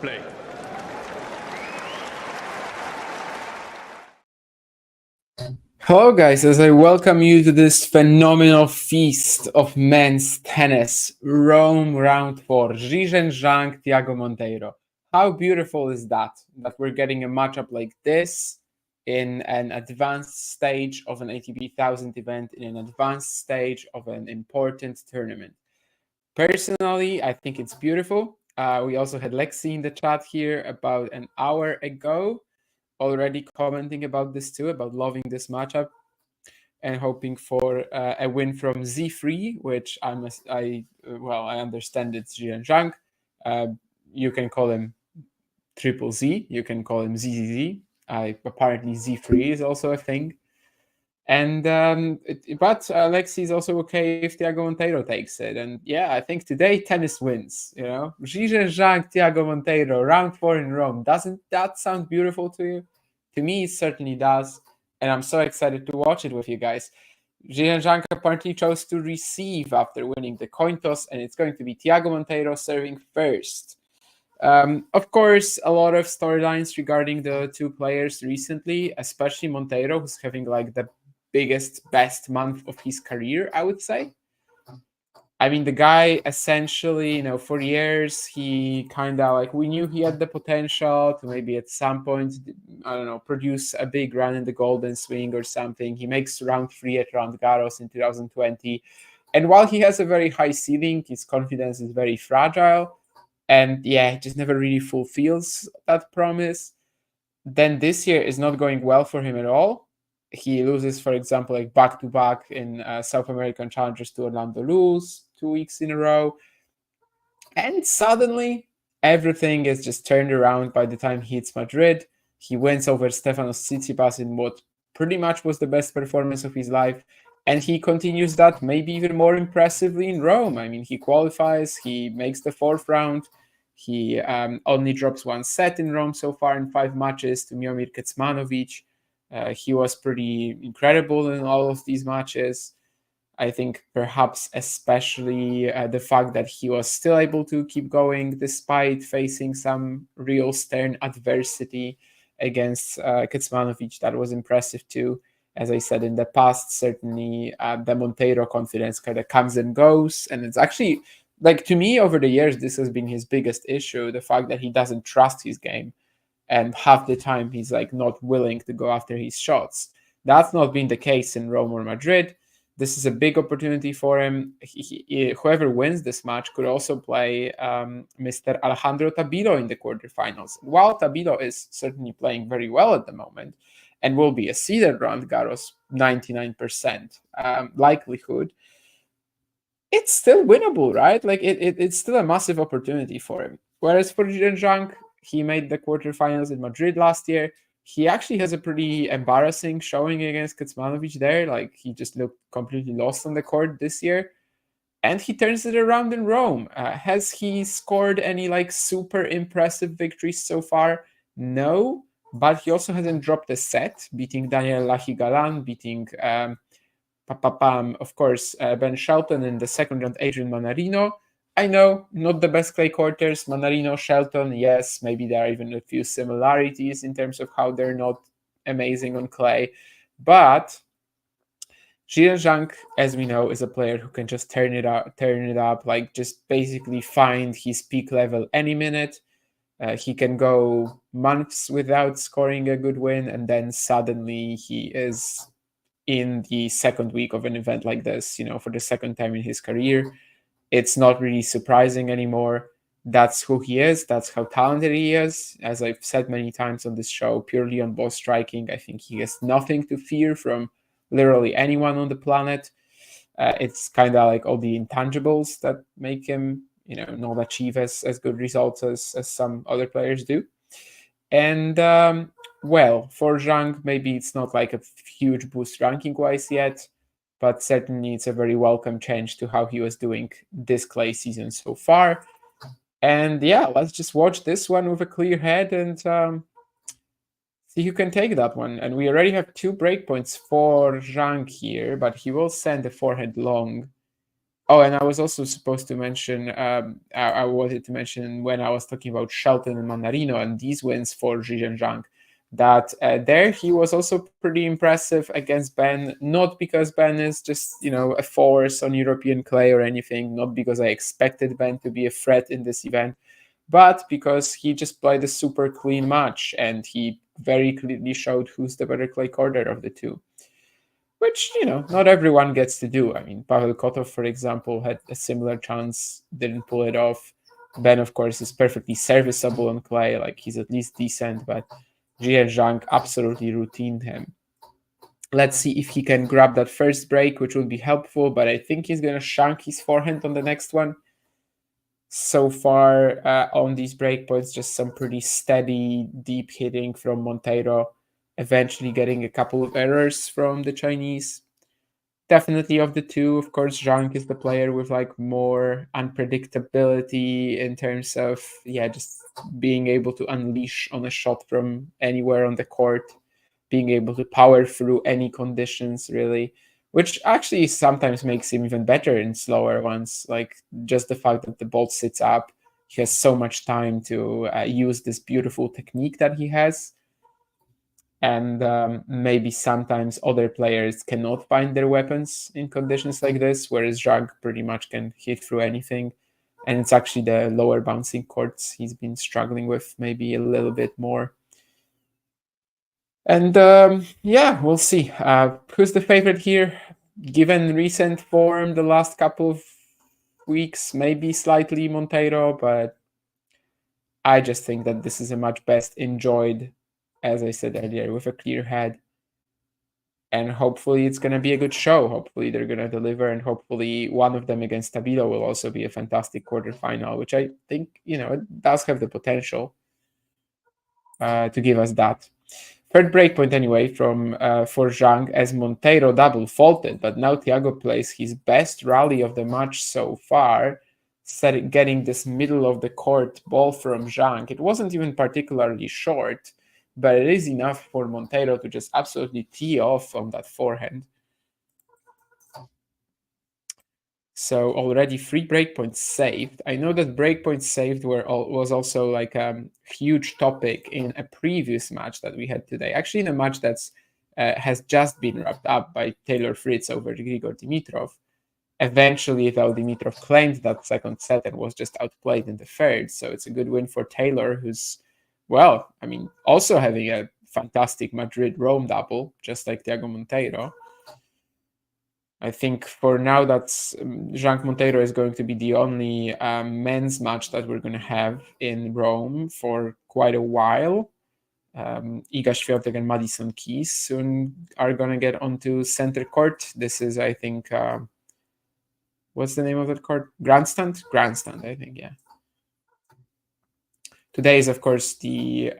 Play. Hello, guys, as I welcome you to this phenomenal feast of men's tennis, Rome Round 4, Zhizhen, Zhang, Thiago, Monteiro. How beautiful is that we're getting a matchup like this in an advanced stage of an ATP 1000 event, in an advanced stage of an important tournament. Personally, I think it's beautiful. We also had Lexi in the chat here about an hour ago, already commenting about this too, about loving this matchup and hoping for a win from Z3, which I understand it's Zhang Zhang. You can call him Triple Z, you can call him ZZZ. Apparently Z3 is also a thing. And but Alexi is also okay if Thiago Monteiro takes it. And yeah, I think today tennis wins. You know, Zhizhen, Zhang, Thiago Monteiro, round 4 in Rome. Doesn't that sound beautiful to you? To me, it certainly does. And I'm so excited to watch it with you guys. Zhizhen Zhang apparently chose to receive after winning the coin toss, and it's going to be Thiago Monteiro serving first. Of course, a lot of storylines regarding the two players recently, especially Monteiro, who's having like the biggest, best month of his career, I would say. I mean, the guy essentially, for years, he kind of like, we knew he had the potential to maybe at some point, I don't know, produce a big run in the Golden Swing or something. He makes round 3 at Roland Garros in 2020. And while he has a very high ceiling, his confidence is very fragile. And yeah, he just never really fulfills that promise. Then this year is not going well for him at all. He loses, for example, like back-to-back in South American Challengers to Orlando Luz 2 weeks in a row. And suddenly, everything is just turned around by the time he hits Madrid. He wins over Stefanos Tsitsipas in what pretty much was the best performance of his life. And he continues that maybe even more impressively in Rome. I mean, he qualifies, he makes the 4th round. He only drops 1 set in Rome so far in 5 matches to Miomir Kecmanovic. He was pretty incredible in all of these matches. I think perhaps especially the fact that he was still able to keep going despite facing some real stern adversity against Kecmanovic. That was impressive too. As I said in the past, certainly the Monteiro confidence kind of comes and goes. And it's actually, like, to me, over the years, this has been his biggest issue, the fact that he doesn't trust his game. And half the time he's like not willing to go after his shots. That's not been the case in Rome or Madrid. This is a big opportunity for him. Whoever wins this match could also play Mr. Alejandro Tabilo in the quarterfinals. While Tabilo is certainly playing very well at the moment and will be a seeded Roland Garros 99% likelihood, it's still winnable, right? Like it's still a massive opportunity for him. Whereas for Zhang, he made the quarterfinals in Madrid last year. He actually has a pretty embarrassing showing against Kecmanovic there. Like he just looked completely lost on the court this year. And he turns it around in Rome. Has he scored any like super impressive victories so far? No, but he also hasn't dropped a set, beating Daniel Lahigalan, beating of course, Ben Shelton in the second round, Adrian Manarino. I know, not the best clay quarters. Manarino, Shelton, yes, maybe there are even a few similarities in terms of how they're not amazing on clay. But Zhang, as we know, is a player who can just turn it up, like just basically find his peak level any minute. He can go months without scoring a good win, and then suddenly he is in the second week of an event like this, for the second time in his career. It's not really surprising anymore. That's who he is. That's how talented he is. As I've said many times on this show, purely on ball striking, I think he has nothing to fear from literally anyone on the planet. It's kind of like all the intangibles that make him, not achieve as good results as some other players do. And well, for Zhang, maybe it's not like a huge boost ranking-wise yet, but certainly it's a very welcome change to how he was doing this clay season so far. And yeah, let's just watch this one with a clear head and see who can take that one. And we already have 2 breakpoints for Zhang here, but he will send a forehand long. Oh, and I was also supposed to mention, I wanted to mention when I was talking about Shelton and Mandarino and these wins for Zhizhen Zhang, that there he was also pretty impressive against Ben, not because Ben is just, a force on European clay or anything, not because I expected Ben to be a threat in this event, but because he just played a super clean match and he very clearly showed who's the better clay courter of the two, which not everyone gets to do. I mean, Pavel Kotov, for example, had a similar chance, didn't pull it off. Ben, of course, is perfectly serviceable on clay, like he's at least decent, but Jie Zhang absolutely routined him. Let's see if he can grab that first break, which would be helpful, but I think he's going to shank his forehand on the next one. So far on these breakpoints, just some pretty steady, deep hitting from Monteiro, eventually getting a couple of errors from the Chinese. Definitely of the two, of course, Zhang is the player with like more unpredictability in terms of just being able to unleash on a shot from anywhere on the court, being able to power through any conditions really, which actually sometimes makes him even better in slower ones. Like just the fact that the ball sits up, he has so much time to use this beautiful technique that he has, and maybe sometimes other players cannot find their weapons in conditions like this, whereas Zhang pretty much can hit through anything. And it's actually the lower bouncing courts he's been struggling with maybe a little bit more. And we'll see. Who's the favorite here? Given recent form, the last couple of weeks, maybe slightly Monteiro, but I just think that this is a match best enjoyed, as I said earlier, with a clear head. And hopefully it's going to be a good show. Hopefully they're going to deliver, and hopefully one of them against Tabilo will also be a fantastic quarterfinal, which I think, it does have the potential to give us that. Third breakpoint anyway for Zhang, as Monteiro double faulted, but now Thiago plays his best rally of the match so far, getting this middle of the court ball from Zhang. It wasn't even particularly short, but it is enough for Monteiro to just absolutely tee off on that forehand. So already 3 breakpoints saved. I know that breakpoints saved was also like a huge topic in a previous match that we had today. Actually, in a match that's has just been wrapped up by Taylor Fritz over Grigor Dimitrov. Eventually, though, Dimitrov claimed that second set and was just outplayed in the third. So it's a good win for Taylor, who's, well, I mean, also having a fantastic Madrid-Rome double, just like Thiago Monteiro. I think for now, that's Zhang Monteiro is going to be the only men's match that we're going to have in Rome for quite a while. Iga Świątek and Madison Keys soon are going to get onto center court. This is, I think, what's the name of that court? Grandstand, I think, yeah. Today is, of course, the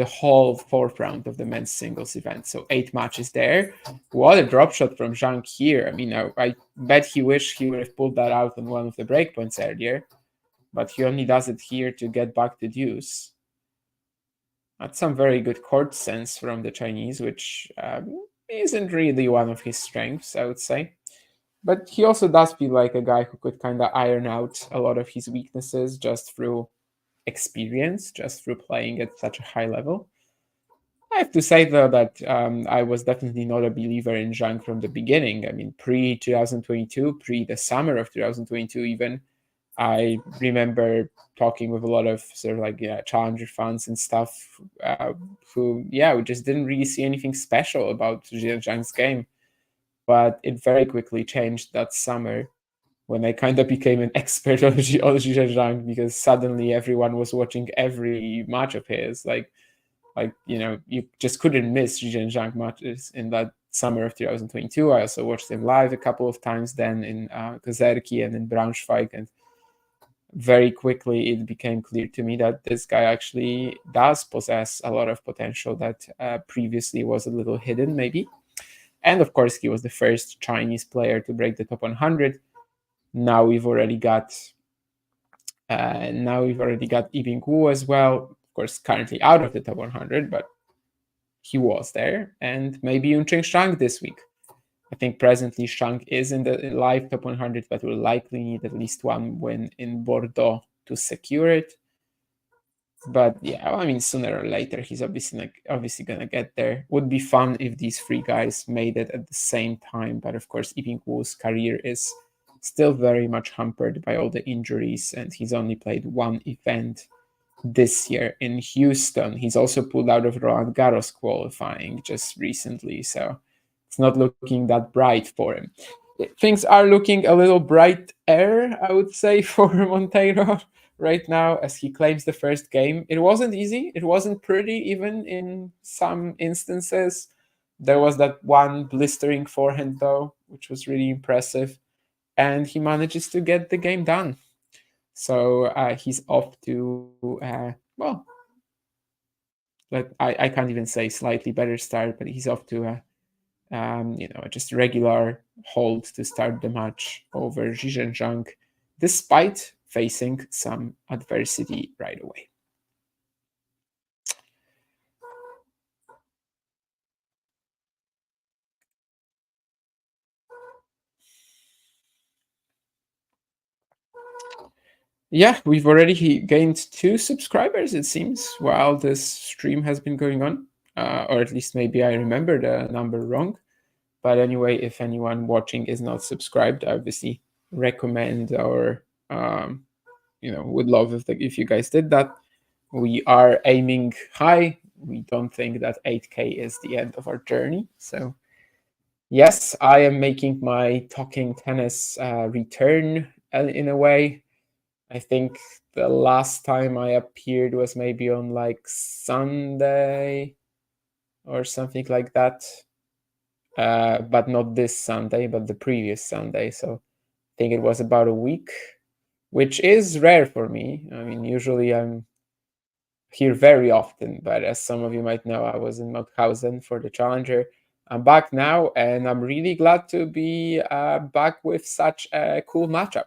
whole fourth round of the men's singles event. So 8 matches there. What a drop shot from Zhang here. I mean, I bet he wished he would have pulled that out on one of the breakpoints earlier, but he only does it here to get back to deuce. That's some very good court sense from the Chinese, which isn't really one of his strengths, I would say. But he also does feel like a guy who could kind of iron out a lot of his weaknesses just through experience, just through playing at such a high level. I have to say, though, that I was definitely not a believer in Zhang from the beginning. I mean, pre-2022, pre the summer of 2022 even, I remember talking with a lot of sort of like challenger fans and stuff who we just didn't really see anything special about Zhang's game. But it very quickly changed that summer when I kind of became an expert on Zhizhen, because suddenly everyone was watching every match of his. Like you just couldn't miss Zhizhen matches in that summer of 2022. I also watched him live a couple of times then in Kozerki and in Braunschweig, and very quickly it became clear to me that this guy actually does possess a lot of potential that previously was a little hidden, maybe. And of course, he was the first Chinese player to break the top 100. Now we've already got Yibing Wu as well. Of course, currently out of the top 100, but he was there. And maybe Yuncheng Shang this week. I think presently Zhang is in the live top 100, but will likely need at least one win in Bordeaux to secure it. But yeah, I mean, sooner or later, he's obviously gonna get there. Would be fun if these three guys made it at the same time, but of course, Yiping Wu's career is still very much hampered by all the injuries, and he's only played one event this year in Houston. He's also pulled out of Roland Garros qualifying just recently, so it's not looking that bright for him. Things are looking a little brighter, I would say, for Monteiro right now, as he claims the first game. It wasn't easy. It wasn't pretty, even in some instances. There was that one blistering forehand, though, which was really impressive. And he manages to get the game done. So he's off to, well, I can't even say slightly better start, but he's off to just a regular hold to start the match over Zhizhen Zhang, despite facing some adversity right away. Yeah, we've already gained 2 subscribers, it seems, while this stream has been going on. Or at least maybe I remember the number wrong. But anyway, if anyone watching is not subscribed, I obviously recommend or would love if you guys did that. We are aiming high. We don't think that 8K is the end of our journey. So yes, I am making my talking tennis return in a way. I think the last time I appeared was maybe on like Sunday or something like that. But not this Sunday, but the previous Sunday. So I think it was about a week, which is rare for me. I mean, usually I'm here very often, but as some of you might know, I was in Mauthausen for the Challenger. I'm back now, and I'm really glad to be back with such a cool matchup.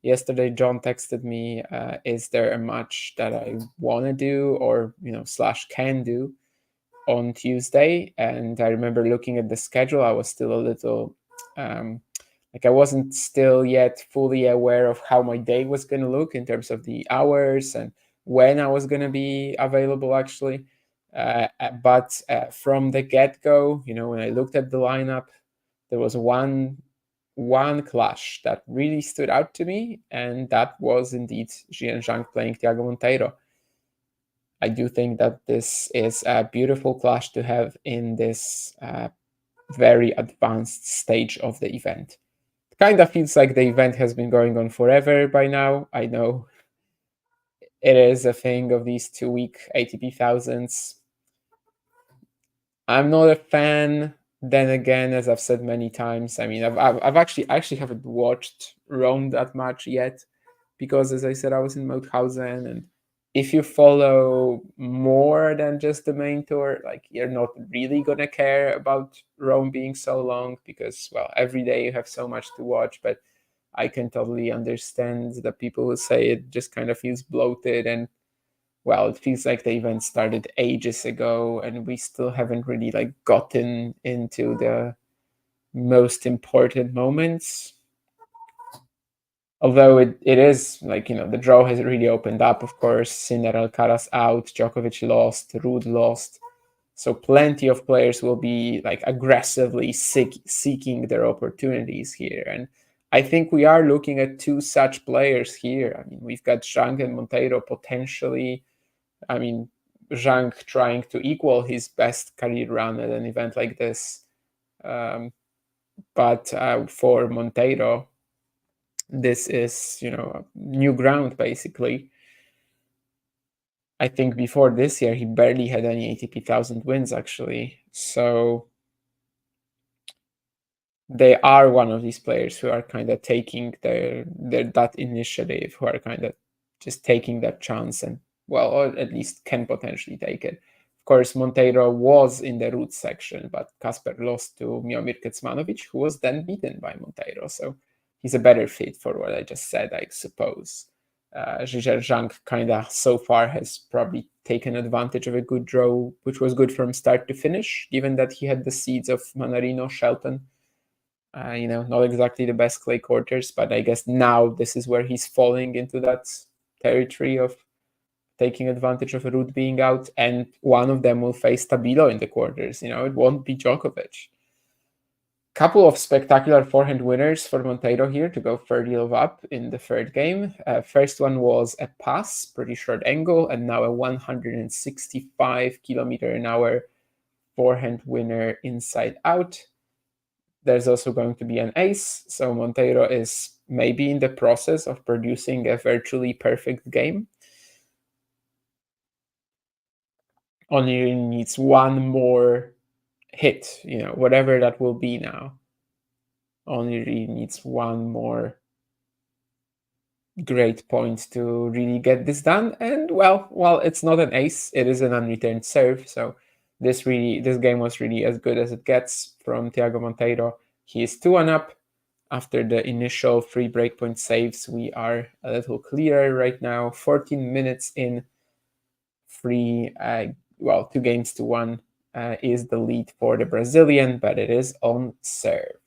Yesterday, John texted me, is there a match that I want to do or, slash can do on Tuesday? And I remember looking at the schedule, I was still a little, I wasn't still yet fully aware of how my day was going to look in terms of the hours and when I was going to be available, actually. But from the get-go, when I looked at the lineup, there was one clash that really stood out to me, and that was indeed Zhang playing Thiago Monteiro. I do think that this is a beautiful clash to have in this very advanced stage of the event. It kind of feels like the event has been going on forever by now. I know it is a thing of these 2-week ATP thousands. I'm not a fan. Then again, as I've said many times, I mean, I've actually haven't watched Rome that much yet, because as I said, I was in Mauthausen, and if you follow more than just the main tour, like, you're not really gonna care about Rome being so long, because, well, every day you have so much to watch. But I can totally understand the people who say it just kind of feels bloated, and, well, it feels like the event started ages ago and we still haven't really gotten into the most important moments. Although it is the draw has really opened up, of course. Sinner, Alcaraz out, Djokovic lost, Ruud lost. So plenty of players will be aggressively seeking their opportunities here. And I think we are looking at 2 such players here. I mean, we've got Zhang and Monteiro potentially. I mean, Zhang trying to equal his best career run at an event like this. But for Monteiro, this is, new ground, basically. I think before this year, he barely had any ATP 1000 wins, actually. So they are one of these players who are kind of taking their that initiative, who are kind of just taking that chance, and, well, or at least can potentially take it. Of course, Monteiro was in the root section, but Kasper lost to Miomir Kecmanovic, who was then beaten by Monteiro. So he's a better fit for what I just said, I suppose. Zhang kind of so far has probably taken advantage of a good draw, which was good from start to finish, given that he had the seeds of Manarino, Shelton, Not exactly the best clay quarters, but I guess now this is where he's falling into that territory of taking advantage of a root being out, and one of them will face Tabilo in the quarters. It won't be Djokovic. Couple of spectacular forehand winners for Monteiro here to go 30 love up in the third game. First one was a pass, pretty short angle, and now a 165 kilometer an hour forehand winner inside out. There's also going to be an ace, so Monteiro is maybe in the process of producing a virtually perfect game. Only needs one more hit, whatever that will be now. Only really needs one more great point to really get this done. And well, it's not an ace, it is an unreturned serve. So this game was really as good as it gets from Thiago Monteiro. He is 2-1 up. After the initial 3 breakpoint saves, we are a little clearer right now. 14 minutes in, 2 games to 1 is the lead for the Brazilian, but it is on serve.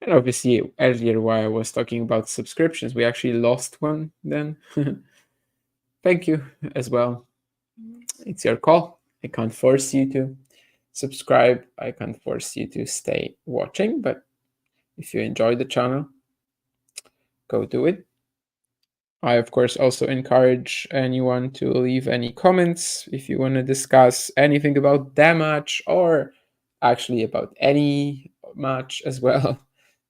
And obviously, earlier while I was talking about subscriptions, we actually lost one then. Thank you as well. It's your call. I can't force you to subscribe. I can't force you to stay watching, but if you enjoy the channel, go do it. I, of course, also encourage anyone to leave any comments if you want to discuss anything about that match or actually about any match as well.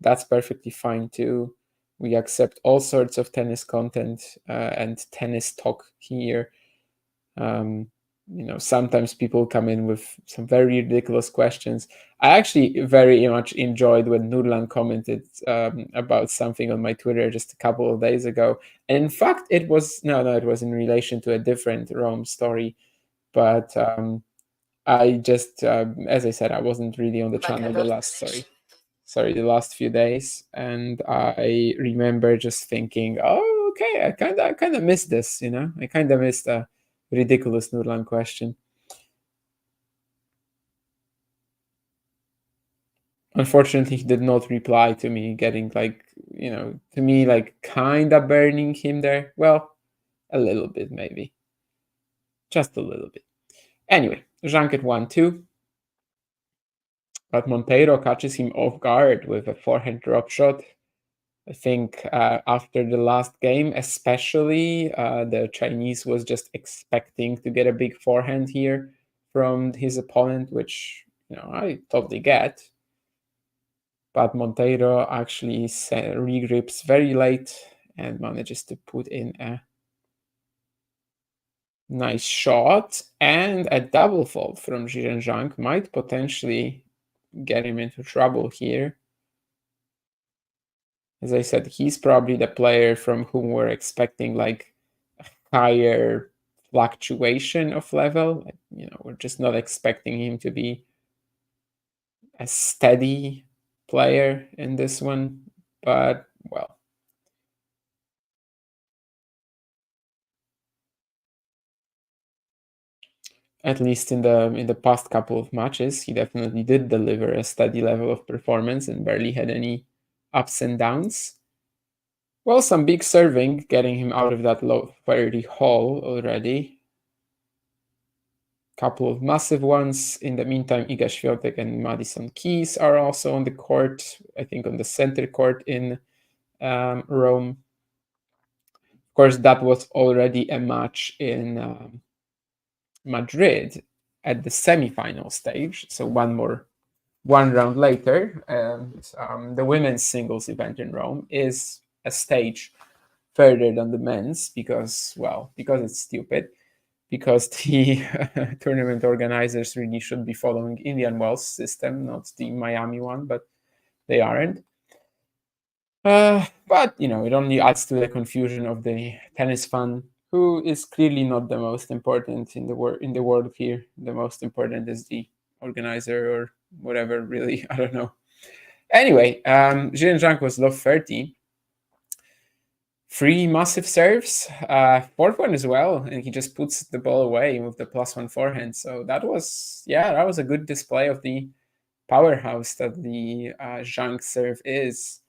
That's perfectly fine too. We accept all sorts of tennis content and tennis talk here. Sometimes people come in with some very ridiculous questions. I actually very much enjoyed when Nurlan commented about something on my Twitter just a couple of days ago. And in fact, it was in relation to a different Rome story. But I just, as I said, I wasn't really on the channel the last few days, and I remember just thinking, oh, okay, I kind of missed this, I kind of missed a ridiculous Nurlan question. Unfortunately, he did not reply to me, getting to me, kind of burning him there. Well, a little bit, maybe. Just a little bit. Anyway, Zhang at 1-2. But Monteiro catches him off guard with a forehand drop shot. I think after the last game, especially, the Chinese was just expecting to get a big forehand here from his opponent, which I totally get. But Monteiro actually regrips very late and manages to put in a nice shot, and a double fault from Zhizhen might potentially get him into trouble here. As I said, he's probably the player from whom we're expecting higher fluctuation of level. We're just not expecting him to be a steady player in this one. But well, at least in the past couple of matches, he definitely did deliver a steady level of performance and barely had any ups and downs. Well, some big serving, getting him out of that low 30 hole already. Couple of massive ones. In the meantime, Iga Świątek and Madison Keys are also on the court, I think on the center court in Rome. Of course, that was already a match in Madrid at the semi-final stage. So one round later, and the women's singles event in Rome is a stage further than the men's because it's stupid. Because the tournament organizers really should be following Indian Wells system, not the Miami one, but they aren't. But it only adds to the confusion of the tennis fan, who is clearly not the most important in the world here. The most important is the organizer or whatever. Really, I don't know. Anyway, Zhizhen was low 30. Three massive serves, fourth one as well, and he just puts the ball away with the +1 forehand. So that was a good display of the powerhouse that the Zhang serve is.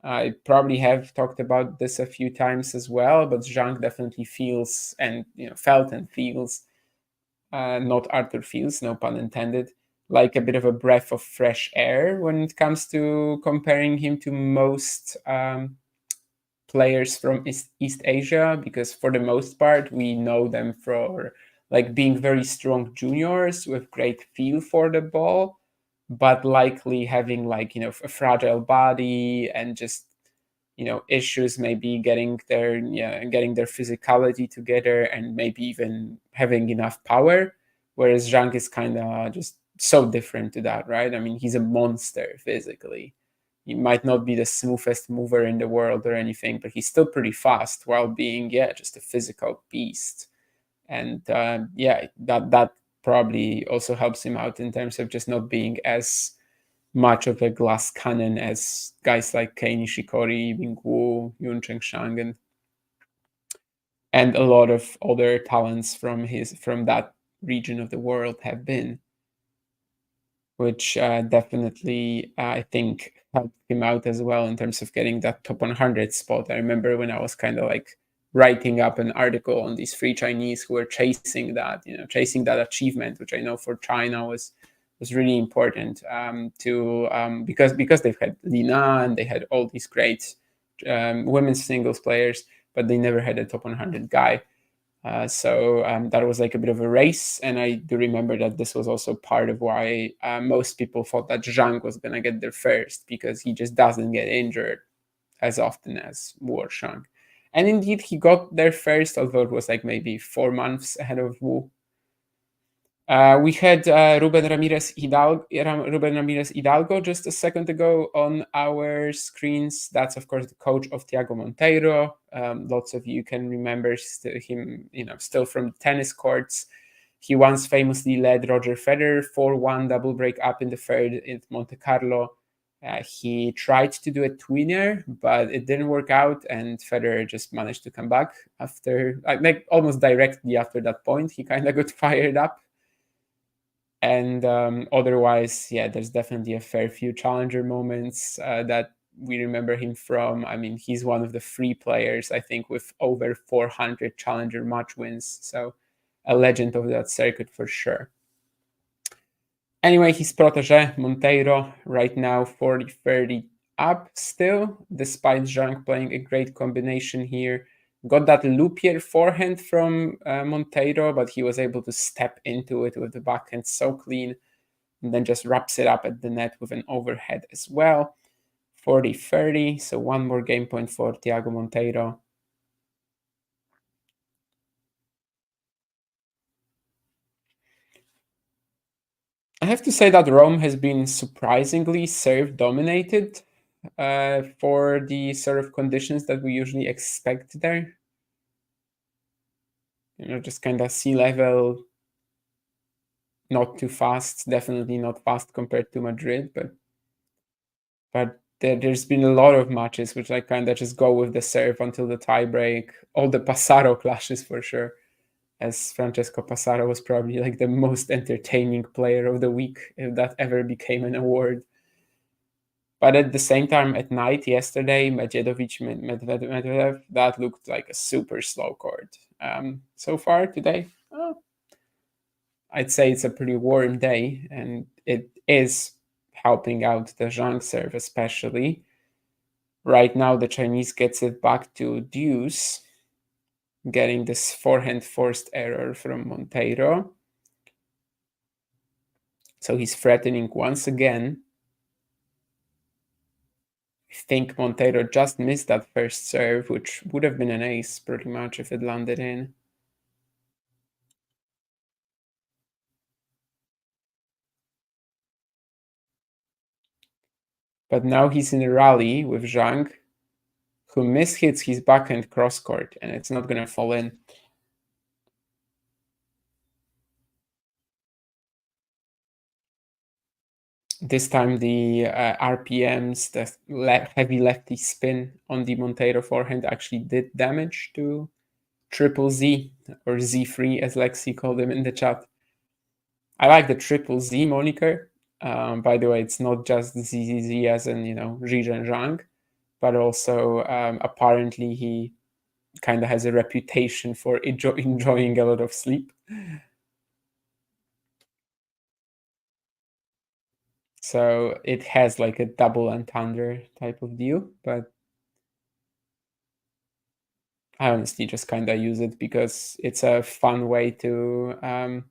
I probably have talked about this a few times as well, but Zhang definitely feels and felt and feels, not Arthur feels, no pun intended, like a bit of a breath of fresh air when it comes to comparing him to most players from East Asia, because for the most part we know them for like being very strong juniors with great feel for the ball, but likely having like a fragile body and just issues maybe getting their physicality together and maybe even having enough power, whereas Zhang is kind of just so different to that, right? I mean, he's a monster physically. He might not be the smoothest mover in the world or anything, but he's still pretty fast while being just a physical beast. And that probably also helps him out in terms of just not being as much of a glass cannon as guys like Kei Nishikori, Bing Wu, Yun Chengshang, and a lot of other talents from that region of the world have been, which definitely I think helped him out as well in terms of getting that top 100 spot. I remember when I was kind of like writing up an article on these three Chinese who were chasing that achievement, which I know for China was really important, because they've had Lina and they had all these great women's singles players, but they never had a top 100 guy. So that was like a bit of a race, and I do remember that this was also part of why most people thought that Zhang was going to get there first, because he just doesn't get injured as often as Wu or Shang. And indeed, he got there first, although it was like maybe 4 months ahead of Wu. We had Ruben Ramirez Hidalgo just a second ago on our screens. That's of course the coach of Thiago Monteiro. Lots of you can remember him, still from tennis courts. He once famously led Roger Federer 4-1 double break up in the third in Monte Carlo. He tried to do a tweener, but it didn't work out, and Federer just managed to come back after, like almost directly after that point. He kind of got fired up. And otherwise, there's definitely a fair few challenger moments that we remember him from. I mean, he's one of the three players, I think, with over 400 challenger match wins. So a legend of that circuit for sure. Anyway, his protege, Monteiro, right now 40-30 up still, despite Zhang playing a great combination here. Got that loopier forehand from Monteiro, but he was able to step into it with the backhand so clean, and then just wraps it up at the net with an overhead as well. 40-30, so one more game point for Thiago Monteiro. I have to say that Rome has been surprisingly serve dominated for the sort of conditions that we usually expect there. Just kind of sea level, not too fast, definitely not fast compared to Madrid, but there's been a lot of matches which I kind of just go with the serve until the tie break. All the Passaro clashes for sure, as Francesco Passaro was probably like the most entertaining player of the week, if that ever became an award. But at the same time, at night yesterday, Medvedev, that looked like a super slow court. So far today, I'd say it's a pretty warm day, and it is helping out the Zhang serve especially. Right now, the Chinese gets it back to deuce, getting this forehand forced error from Monteiro. So he's threatening once again. I think Monteiro just missed that first serve, which would have been an ace pretty much if it landed in. But now he's in a rally with Zhang, who mishits his backhand cross court, and it's not going to fall in. This time the RPMs, the heavy lefty spin on the Monteiro forehand actually did damage to Triple Z, or Z3 as Lexi called him in the chat. I like the Triple Z moniker. By the way, it's not just ZZZ as in, Zhizhen Zhang, but also apparently he kind of has a reputation for enjoying a lot of sleep. So it has like a double entendre type of deal, but I honestly just kind of use it because it's a fun way to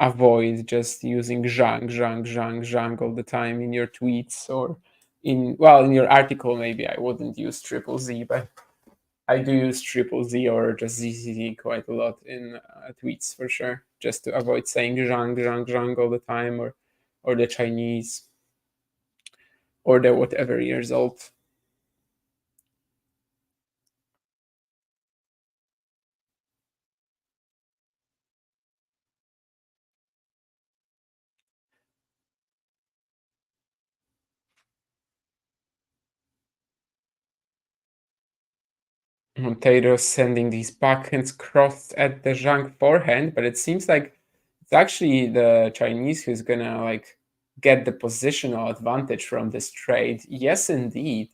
avoid just using Zhang all the time in your tweets, or in your article. Maybe I wouldn't use Triple Z, but I do use Triple Z or just ZZZ quite a lot in tweets for sure, just to avoid saying Zhang all the time, or the Chinese, or the whatever years old. Monteiro sending these backhands crossed at the Zhang forehand, but it seems like it's actually the Chinese who's gonna like get the positional advantage from this trade. Yes, indeed.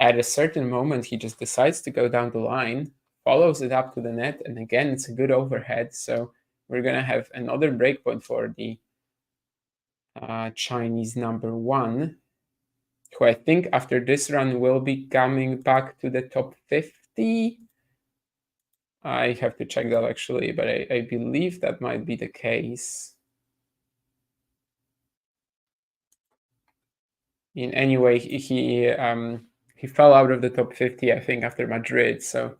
At a certain moment, he just decides to go down the line, follows it up to the net, and again, it's a good overhead. So we're gonna have another breakpoint for the Chinese number one, who I think after this run will be coming back to the top 50. I have to check that actually, but I believe that might be the case. In any way, he fell out of the top 50, I think, after Madrid. So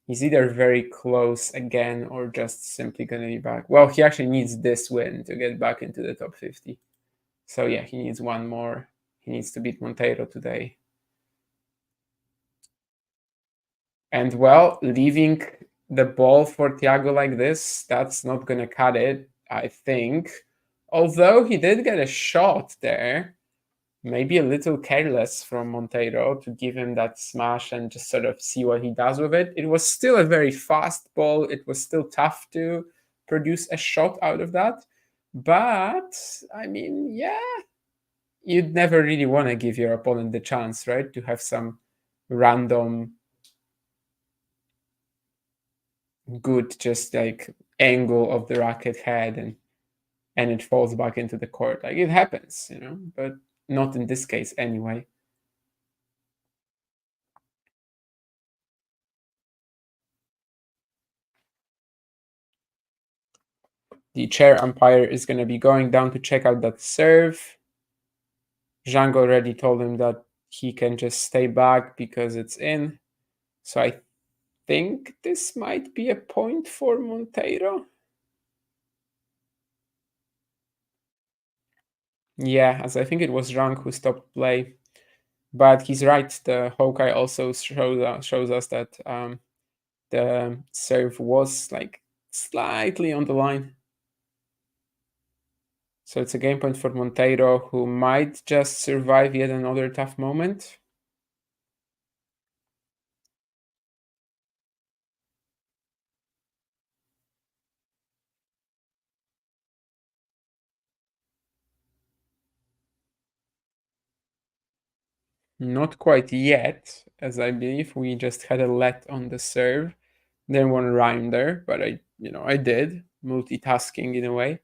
he's either very close again or just simply going to be back. Well, he actually needs this win to get back into the top 50. So yeah, he needs one more. He needs to beat Monteiro today. And well, leaving the ball for Thiago like this, that's not going to cut it, I think. Although he did get a shot there, maybe a little careless from Monteiro to give him that smash and just sort of see what he does with it. It was still a very fast ball. It was still tough to produce a shot out of that. But, I mean, yeah, you'd never really want to give your opponent the chance, right? To have some random good just like angle of the racket head and it falls back into the court. Like it happens, but not in this case anyway. The chair umpire is going to be going down to check out that serve. Zhang already told him that he can just stay back because it's in. So I think this might be a point for Monteiro. Yeah, as I think it was Zhang who stopped play. But he's right. The Hawkeye also shows us that the serve was like slightly on the line. So it's a game point for Monteiro, who might just survive yet another tough moment. Not quite yet, as I believe we just had a let on the serve. Then one rhyme there, but I did multitasking in a way.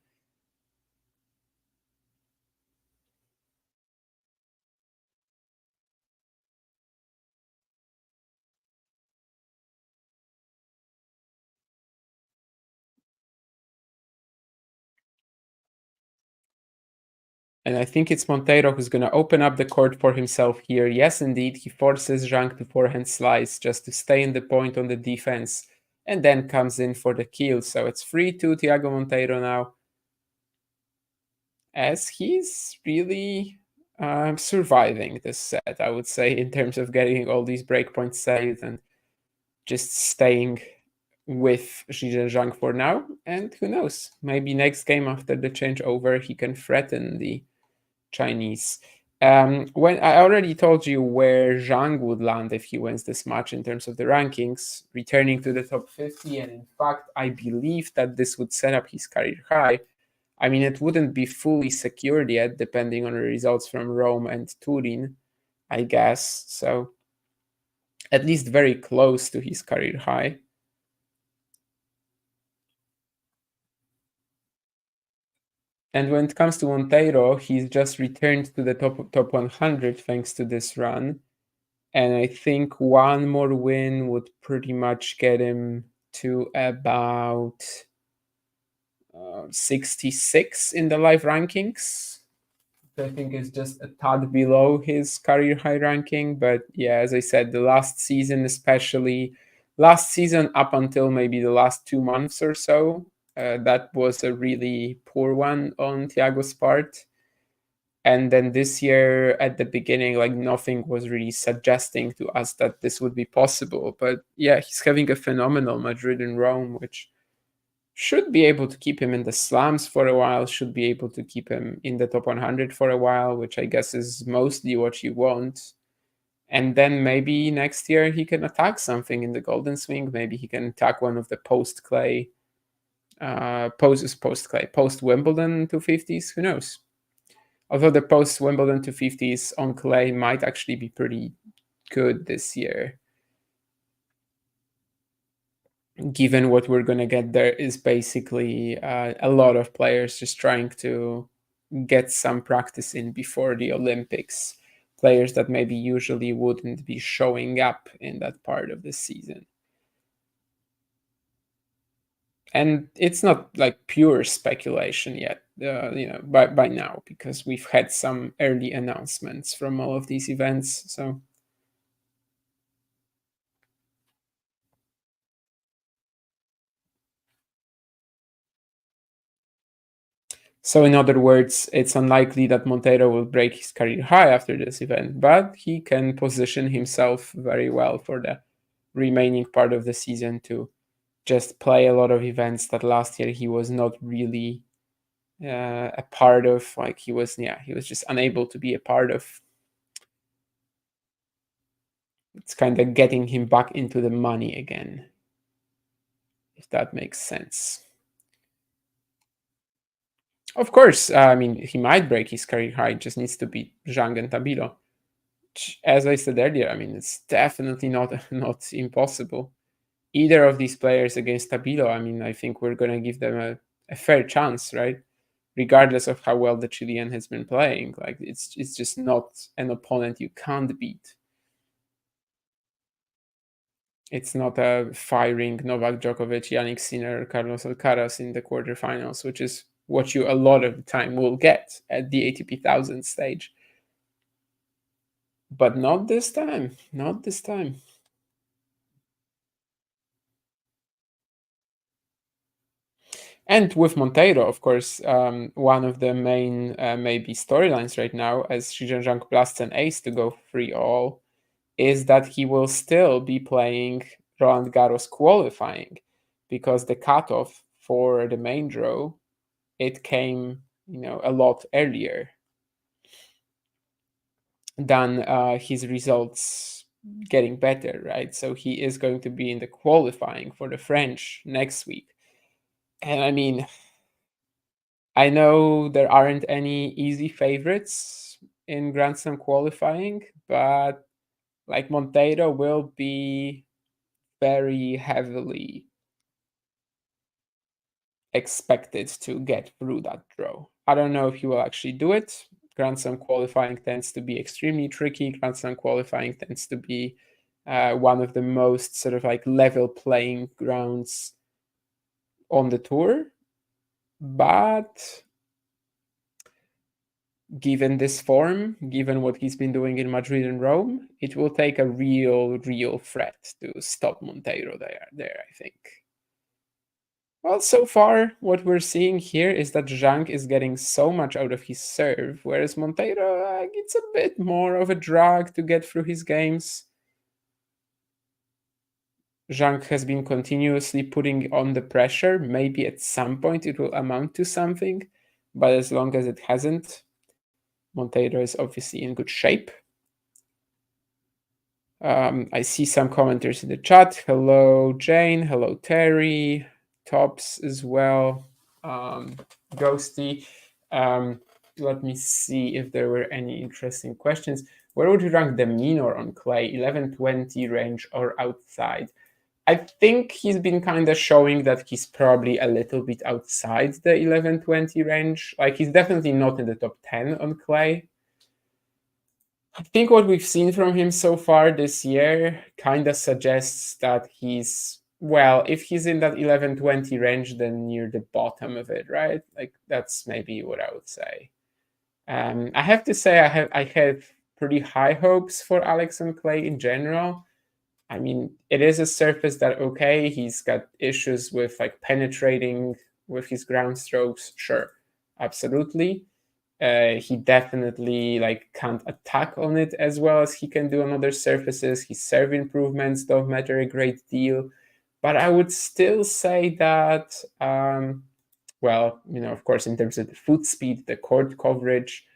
And I think it's Monteiro who's going to open up the court for himself here. Yes, indeed, he forces Zhang to forehand slice just to stay in the point on the defense, and then comes in for the kill. So it's 3-2 Thiago Monteiro now, as he's really surviving this set, I would say, in terms of getting all these breakpoints saved and just staying with Zhizhen Zhang for now, and who knows? Maybe next game after the changeover, he can threaten the Chinese. When I already told you where Zhang would land if he wins this match in terms of the rankings, returning to the top 50, and in fact, I believe that this would set up his career high. I mean, it wouldn't be fully secured yet, depending on the results from Rome and Turin, I guess. So, at least very close to his career high. And when it comes to Monteiro, he's just returned to the top 100 thanks to this run. And I think one more win would pretty much get him to about 66 in the live rankings. I think is just a tad below his career high ranking. But yeah, as I said, the last season, especially last season up until maybe the last 2 months or so, that was a really poor one on Thiago's part. And then this year at the beginning, like nothing was really suggesting to us that this would be possible. But yeah, he's having a phenomenal Madrid and Rome, which should be able to keep him in the slams for a while, should be able to keep him in the top 100 for a while, which I guess is mostly what you want. And then maybe next year he can attack something in the Golden Swing. Maybe he can attack one of the post Clay, post Wimbledon 250s. Who knows? Although the post Wimbledon 250s on clay might actually be pretty good this year. Given what we're going to get there is basically a lot of players just trying to get some practice in before the Olympics. Players that maybe usually wouldn't be showing up in that part of the season. And it's not like pure speculation yet, by now, because we've had some early announcements from all of these events. So in other words, it's unlikely that Monteiro will break his career high after this event, but he can position himself very well for the remaining part of the season to just play a lot of events that last year he was not really a part of. Like he was just unable to be a part of. It's kind of getting him back into the money again, if that makes sense. Of course, I mean, he might break his career high, just needs to beat Zhang and Tabilo. As I said earlier, I mean, it's definitely not impossible. Either of these players against Tabilo, I mean, I think we're going to give them a fair chance, right? Regardless of how well the Chilean has been playing. Like, it's just not an opponent you can't beat. It's not a firing Novak Djokovic, Yannick Sinner, Carlos Alcaraz in the quarterfinals, which is what you a lot of the time will get at the ATP 1000 stage. But not this time. Not this time. And with Monteiro, of course, one of the main maybe storylines right now, as Zhizhen Zhang blasts an ace to go 3-all, is that he will still be playing Roland Garros qualifying, because the cutoff for the main draw, it came a lot earlier than his results getting better, right? So he is going to be in the qualifying for the French next week. And I mean, I know there aren't any easy favorites in Grand Slam qualifying, but like Monteiro will be very heavily expected to get through that draw. I don't know if he will actually do it. Grand Slam qualifying tends to be extremely tricky. Grand Slam qualifying tends to be one of the most sort of like level playing grounds on the tour. But given this form, given what he's been doing in Madrid and Rome, it will take a real threat to stop Monteiro there, I think. Well, so far, what we're seeing here is that Zhang is getting so much out of his serve, whereas Monteiro, it's a bit more of a drag to get through his games. Zhang has been continuously putting on the pressure. Maybe at some point it will amount to something, but as long as it hasn't, Monteiro is obviously in good shape. I see some commenters in the chat. Hello, Jane. Hello, Terry. Tops as well. Ghosty. Let me see if there were any interesting questions. Where would you rank the minor on clay? 11-20 range or outside? I think he's been kind of showing that he's probably a little bit outside the 11-20 range. Like, he's definitely not in the top 10 on clay. I think what we've seen from him so far this year kind of suggests that he's, well, if he's in that 11-20 range, then near the bottom of it, right? Like, that's maybe what I would say. I have to say I have pretty high hopes for Alex on clay in general. I mean, it is a surface that, okay, he's got issues with like penetrating with his ground strokes, sure, absolutely. He definitely like can't attack on it as well as he can do on other surfaces. His serve improvements don't matter a great deal, but I would still say that, well, of course, in terms of the foot speed, the court coverage,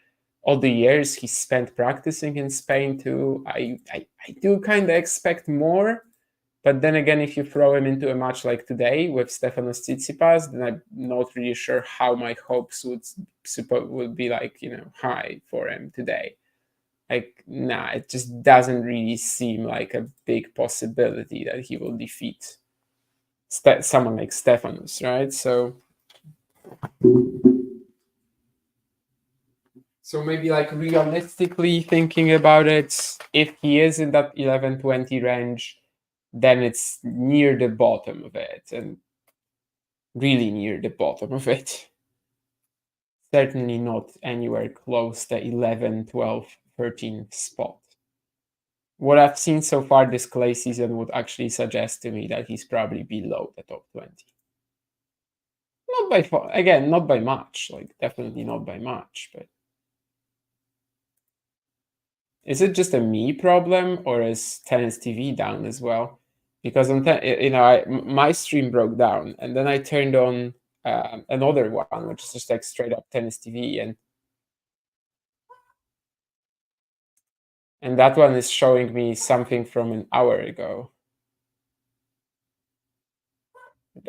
all the years he spent practicing in Spain too, I do kind of expect more. But then again, if you throw him into a match like today with Stefanos Tsitsipas, then I'm not really sure how my hopes would be like, high for him today. Like, nah, it just doesn't really seem like a big possibility that he will defeat someone like Stefanos, right? So maybe like realistically thinking about it, if he is in that 11-20 range, then it's near the bottom of it, and really near the bottom of it. Certainly not anywhere close to 11, 12, 13 spot. What I've seen so far this clay season would actually suggest to me that he's probably below the top 20. Not by far, again, not by much, like definitely not by much, but is it just a me problem or is Tennis TV down as well? Because my stream broke down and then I turned on another one, which is just like straight up Tennis TV, and that one is showing me something from an hour ago.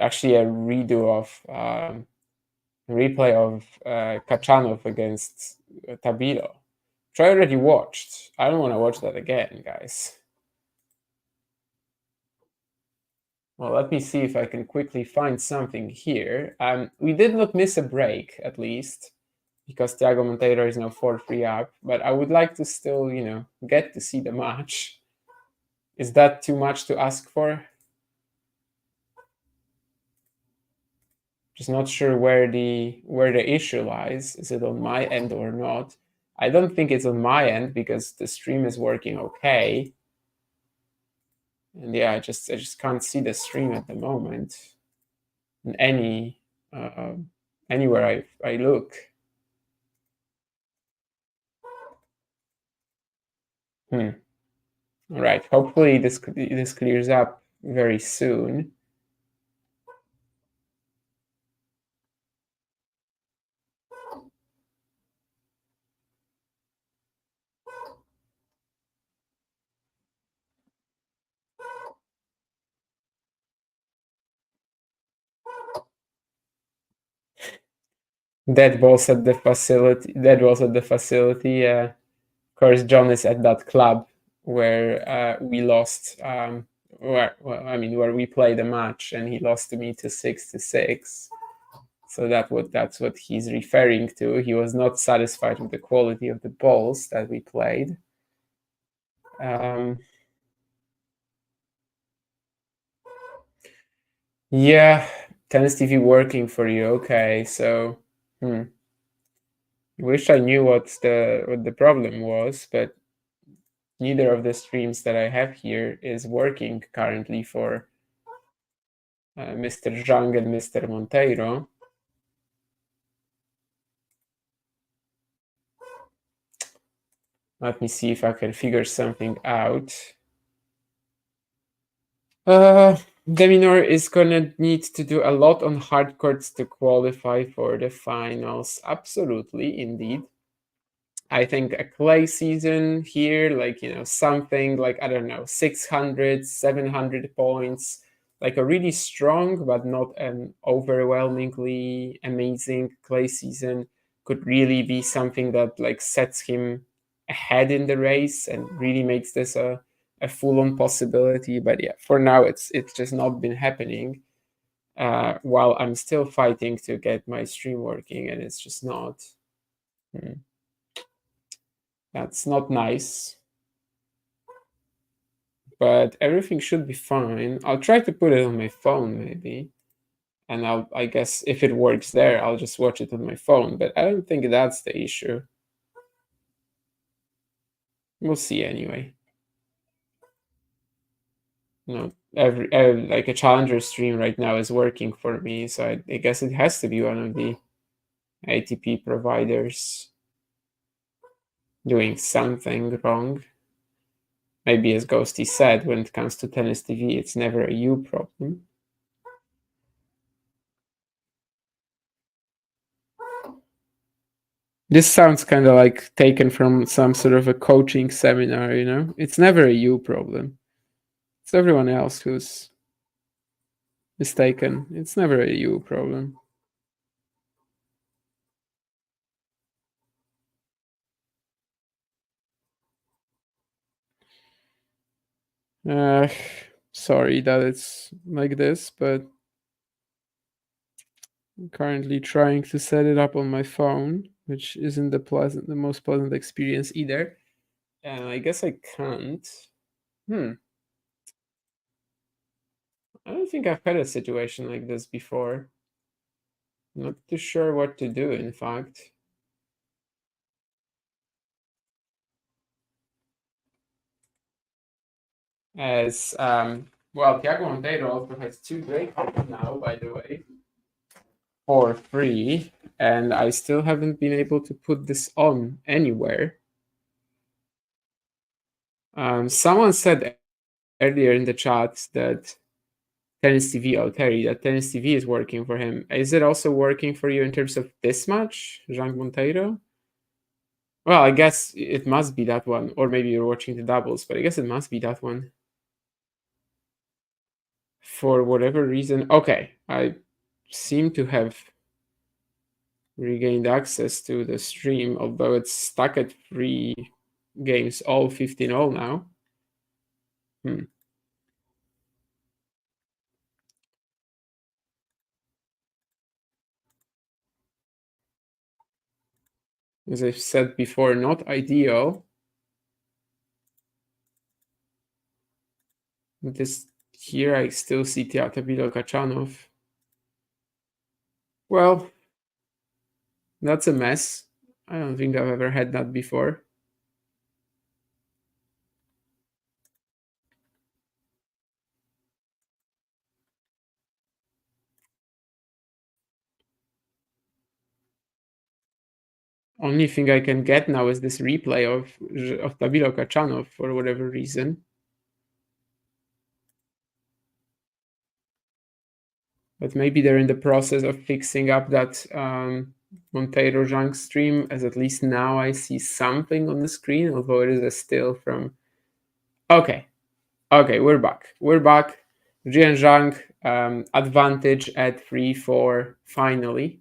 Actually, a replay of Kachanov against Tabilo, which I already watched. I don't want to watch that again, guys. Well, let me see if I can quickly find something here. We did not miss a break, at least, because Thiago Monteiro is now 4-3 up, but I would like to still, get to see the match. Is that too much to ask for? Just not sure where the issue lies. Is it on my end or not? I don't think it's on my end because the stream is working okay. And yeah, I just can't see the stream at the moment. In anywhere I look. All right. Hopefully this clears up very soon. Dead balls at the facility. Dead balls at the facility. Of course, John is at that club where we lost. Where we played a match and he lost to me to 6-6. So that's what he's referring to. He was not satisfied with the quality of the balls that we played. Yeah, Tennis TV working for you. Okay, so wish I knew what the problem was, but neither of the streams that I have here is working currently for Mr. Zhang and Mr. Monteiro. Let me see if I can figure something out. Deminor is gonna need to do a lot on hard courts to qualify for the finals. Absolutely, indeed. I think a clay season here, like, something like, I don't know, 600, 700 points, like a really strong, but not an overwhelmingly amazing clay season could really be something that like sets him ahead in the race and really makes this a full-on possibility. But yeah, for now it's just not been happening. While I'm still fighting to get my stream working, and it's just not. That's not nice, but everything should be fine. I'll try to put it on my phone maybe, and I guess if it works there, I'll just watch it on my phone, but I don't think that's the issue. We'll see anyway. Like a challenger stream right now is working for me, so I guess it has to be one of the ATP providers doing something wrong. Maybe as Ghosty said, when it comes to Tennis TV, it's never a you problem. This sounds kind of like taken from some sort of a coaching seminar, It's never a you problem. It's everyone else who's mistaken. It's never a you problem. Uh, Sorry that it's like this, but I'm currently trying to set it up on my phone, which isn't the most pleasant experience either. And I guess I can't. I don't think I've had a situation like this before. Not too sure what to do, in fact. As well, Thiago Monteiro also has 2 breakthroughs now, by the way, for free, and I still haven't been able to put this on anywhere. Someone said earlier in the chat that Tennis TV, Terry, that Tennis TV is working for him. Is it also working for you in terms of this match, Zhang Monteiro? Well, I guess it must be that one, or maybe you're watching the doubles, but I guess it must be that one. For whatever reason, okay, I seem to have regained access to the stream, although it's stuck at 3 games, all 15 all now. As I've said before, not ideal. This here I still see Thiago Kachanov. Well, that's a mess. I don't think I've ever had that before. Only thing I can get now is this replay of Tabilo Kachanov for whatever reason. But maybe they're in the process of fixing up that Monteiro Zhang stream, as at least now I see something on the screen, although it is a still from... Okay, we're back. Zhizhen Zhang, advantage at 3-4, finally.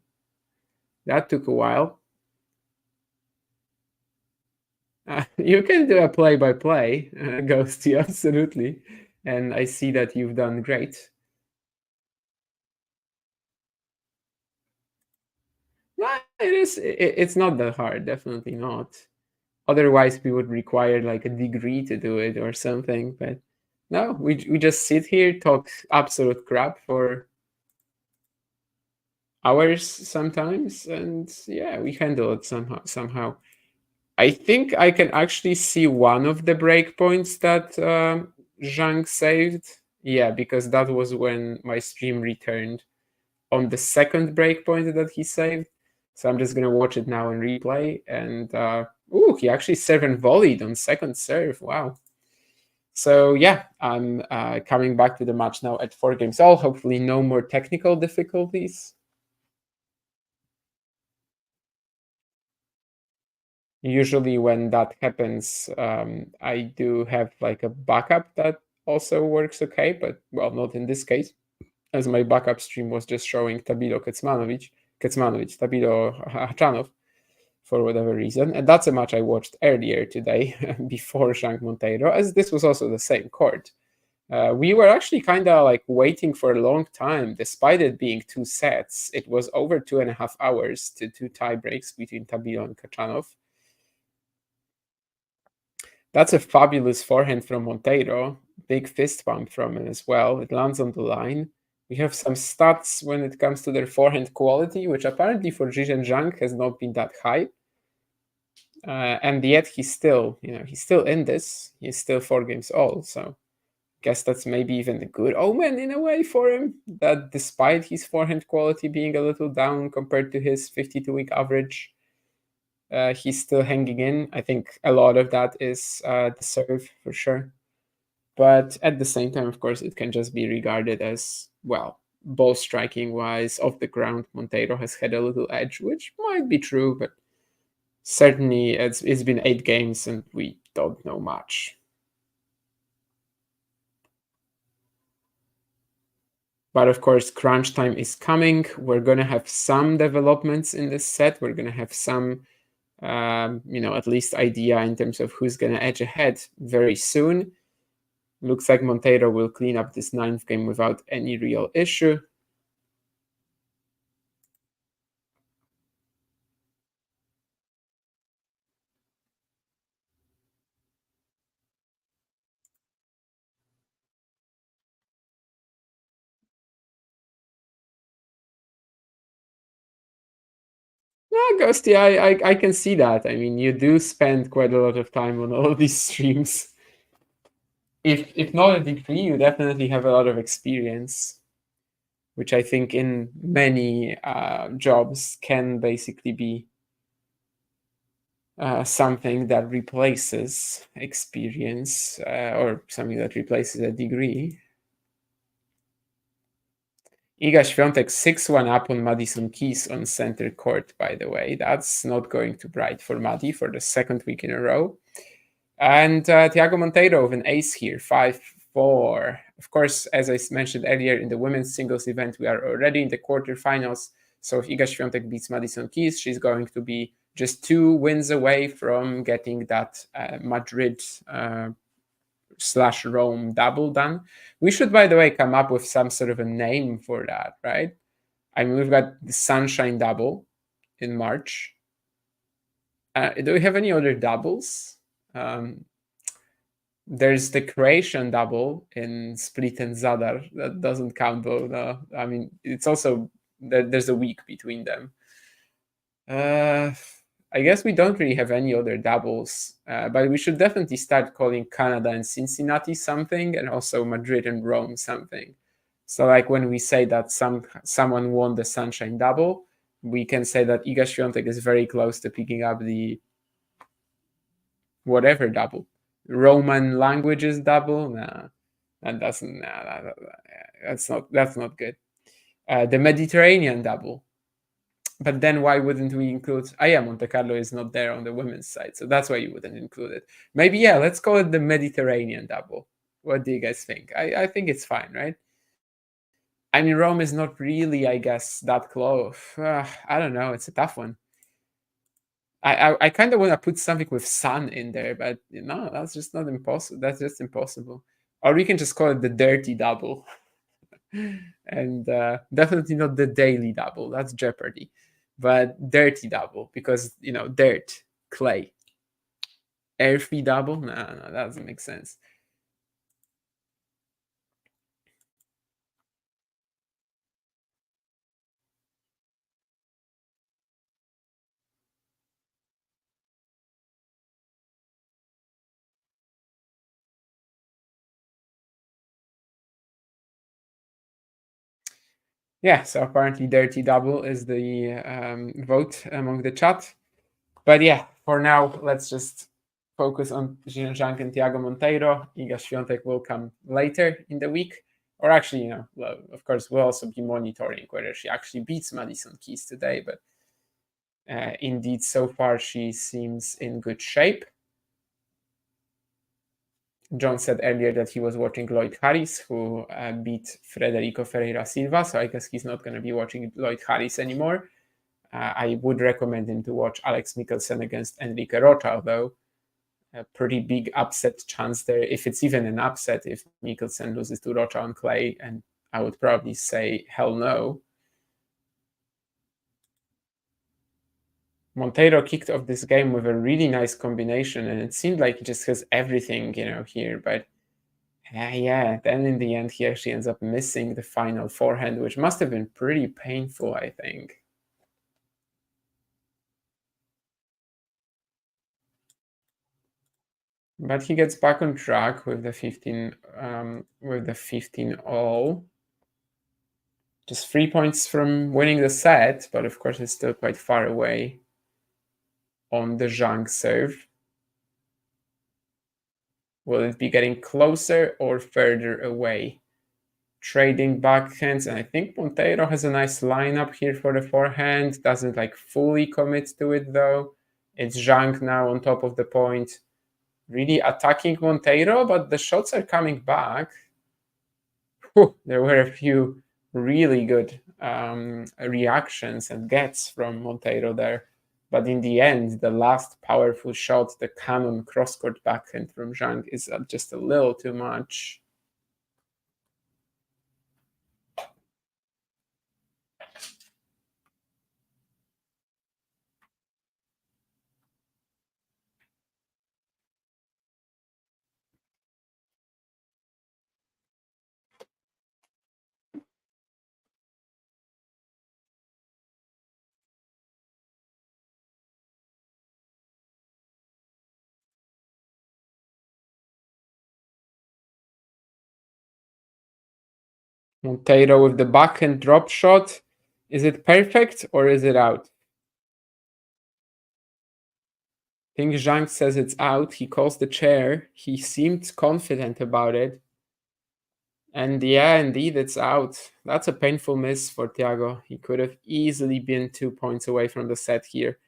That took a while. You can do a play-by-play, Ghosty, absolutely. And I see that you've done great. No, it's not that hard, definitely not. Otherwise, we would require like a degree to do it or something. But no, we just sit here, talk absolute crap for hours sometimes, and yeah, we handle it somehow. I think I can actually see one of the breakpoints that Zhang saved. Yeah, because that was when my stream returned on the second breakpoint that he saved. So I'm just gonna watch it now in replay. And he actually served and volleyed on second serve. Wow. So yeah, I'm coming back to the match now at 4 games all. Hopefully, no more technical difficulties. Usually, when that happens, I do have like a backup that also works okay, but well, not in this case, as my backup stream was just showing Tabilo Hachanov for whatever reason. And that's a match I watched earlier today before Zhang Monteiro, as this was also the same court. We were actually kind of like waiting for a long time, despite it being 2 sets. It was over 2.5 hours to 2 tie breaks between Tabilo and Kachanov. That's a fabulous forehand from Monteiro. Big fist pump from him as well. It lands on the line. We have some stats when it comes to their forehand quality, which apparently for Zhizhen Zhang has not been that high. And yet he's still, he's still in this. He's still 4 games all. So guess that's maybe even a good omen in a way for him, that despite his forehand quality being a little down compared to his 52-week average, he's still hanging in. I think a lot of that is the serve for sure. But at the same time, of course, it can just be regarded as, well, ball striking wise, off the ground, Monteiro has had a little edge, which might be true, but certainly it's been 8 games and we don't know much. But of course, crunch time is coming. We're going to have some developments in this set. We're going to have some, at least idea in terms of who's going to edge ahead very soon. Looks like Monteiro will clean up this 9th game without any real issue. Yeah, Ghosty, I can see that. I mean, you do spend quite a lot of time on all of these streams. If not a degree, you definitely have a lot of experience, which I think in many jobs can basically be something that replaces experience or something that replaces a degree. Iga Świątek 6-1 up on Madison Keys on center court, by the way. That's not going too bright for Madi for the 2nd week in a row. And Thiago Monteiro with an ace here, 5-4. Of course, as I mentioned earlier, in the women's singles event, we are already in the quarterfinals. So if Iga Świątek beats Madison Keys, she's going to be just 2 wins away from getting that Madrid / Rome double done. We should, by the way, come up with some sort of a name for that, right? I mean, we've got the Sunshine double in March. Do we have any other doubles? There's the Croatian double in Split and Zadar. That doesn't count, though. No. I mean, it's also there's a week between them. I guess we don't really have any other doubles, but we should definitely start calling Canada and Cincinnati something, and also Madrid and Rome something. So, like when we say that someone won the Sunshine double, we can say that Iga Świątek is very close to picking up the whatever double. Roman languages double? Nah, that doesn't. Nah, that's not good. The Mediterranean double. But then why wouldn't we include? Yeah, Monte Carlo is not there on the women's side, so that's why you wouldn't include it. Maybe, yeah, let's call it the Mediterranean double. What do you guys think? I think it's fine, right? I mean, Rome is not really, I guess, that close. I don't know. It's a tough one. I kind of want to put something with sun in there, but that's just not impossible. That's just impossible. Or we can just call it the dirty double. And definitely not the daily double. That's Jeopardy. But dirty double, because, dirt, clay. Earthy double? No, that doesn't make sense. Yeah, so apparently dirty double is the vote among the chat. But yeah, for now, let's just focus on Zhizhen, Zhang and Thiago Monteiro. Iga Świątek will come later in the week. Or actually, well, of course, we'll also be monitoring whether she actually beats Madison Keys today. But indeed, so far, she seems in good shape. John said earlier that he was watching Lloyd Harris, who beat Federico Ferreira Silva. So I guess he's not going to be watching Lloyd Harris anymore. I would recommend him to watch Alex Mikkelsen against Enrique Rocha, although a pretty big upset chance there, if it's even an upset, if Mikkelsen loses to Rocha on clay, and I would probably say hell no. Monteiro kicked off this game with a really nice combination, and it seemed like he just has everything, here, but yeah, then in the end he actually ends up missing the final forehand, which must have been pretty painful, I think. But he gets back on track with the 15 all. Just 3 points from winning the set, but of course it's still quite far away on the Zhang serve. Will it be getting closer or further away? Trading backhands, and I think Monteiro has a nice lineup here for the forehand. Doesn't fully commit to it though. It's Zhang now on top of the point, really attacking Monteiro, but the shots are coming back. Whew, there were a few really good reactions and gets from Monteiro there. But in the end, the last powerful shot, the cannon cross-court backhand from Zhang, is just a little too much. Monteiro with the backhand drop shot. Is it perfect or is it out? I think Zhang says it's out. He calls the chair. He seemed confident about it. And yeah, indeed, it's out. That's a painful miss for Thiago. He could have easily been 2 points away from the set here,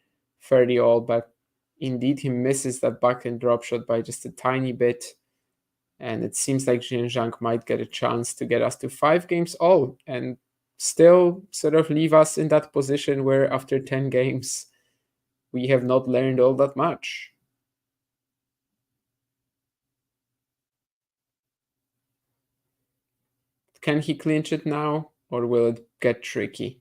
30 all, but indeed he misses that backhand drop shot by just a tiny bit. And it seems like Zhang might get a chance to get us to 5 games all and still sort of leave us in that position where after 10 games, we have not learned all that much. Can he clinch it now, or will it get tricky?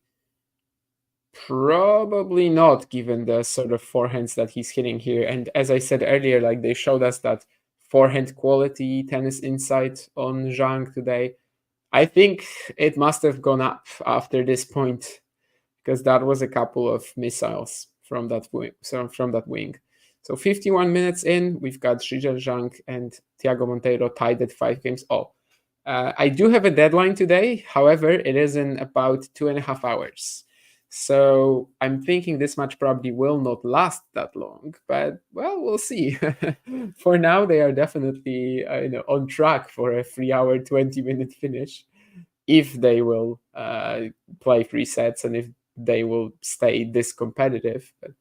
Probably not, given the sort of forehands that he's hitting here. And as I said earlier, they showed us that forehand quality tennis insight on Zhang today. I think it must have gone up after this point, because that was a couple of missiles from that wing. So 51 minutes in, we've got Zhizhen, Zhang and Thiago Monteiro tied at 5 games all. I do have a deadline today. However, it is in about 2.5 hours. So I'm thinking this match probably will not last that long, but well, we'll see. For now, they are definitely on track for a 3-hour, 20-minute finish, if they will play 3 sets and if they will stay this competitive. But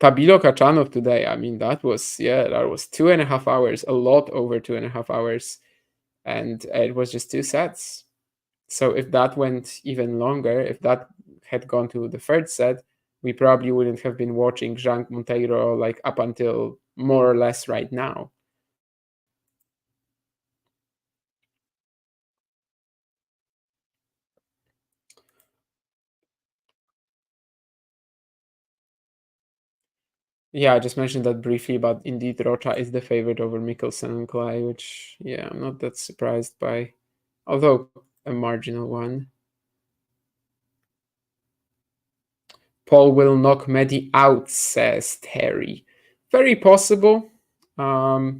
Tabilo Kachanov today, I mean, that was 2.5 hours, a lot over 2.5 hours, and it was just 2 sets. So if that went even longer, if that had gone to the third set, we probably wouldn't have been watching Zhang Monteiro up until more or less right now. Yeah, I just mentioned that briefly, but indeed Rocha is the favorite over Mikkelsen and clay, which, yeah, I'm not that surprised by, although a marginal one. Paul will knock Mehdi out, says Terry. Very possible. I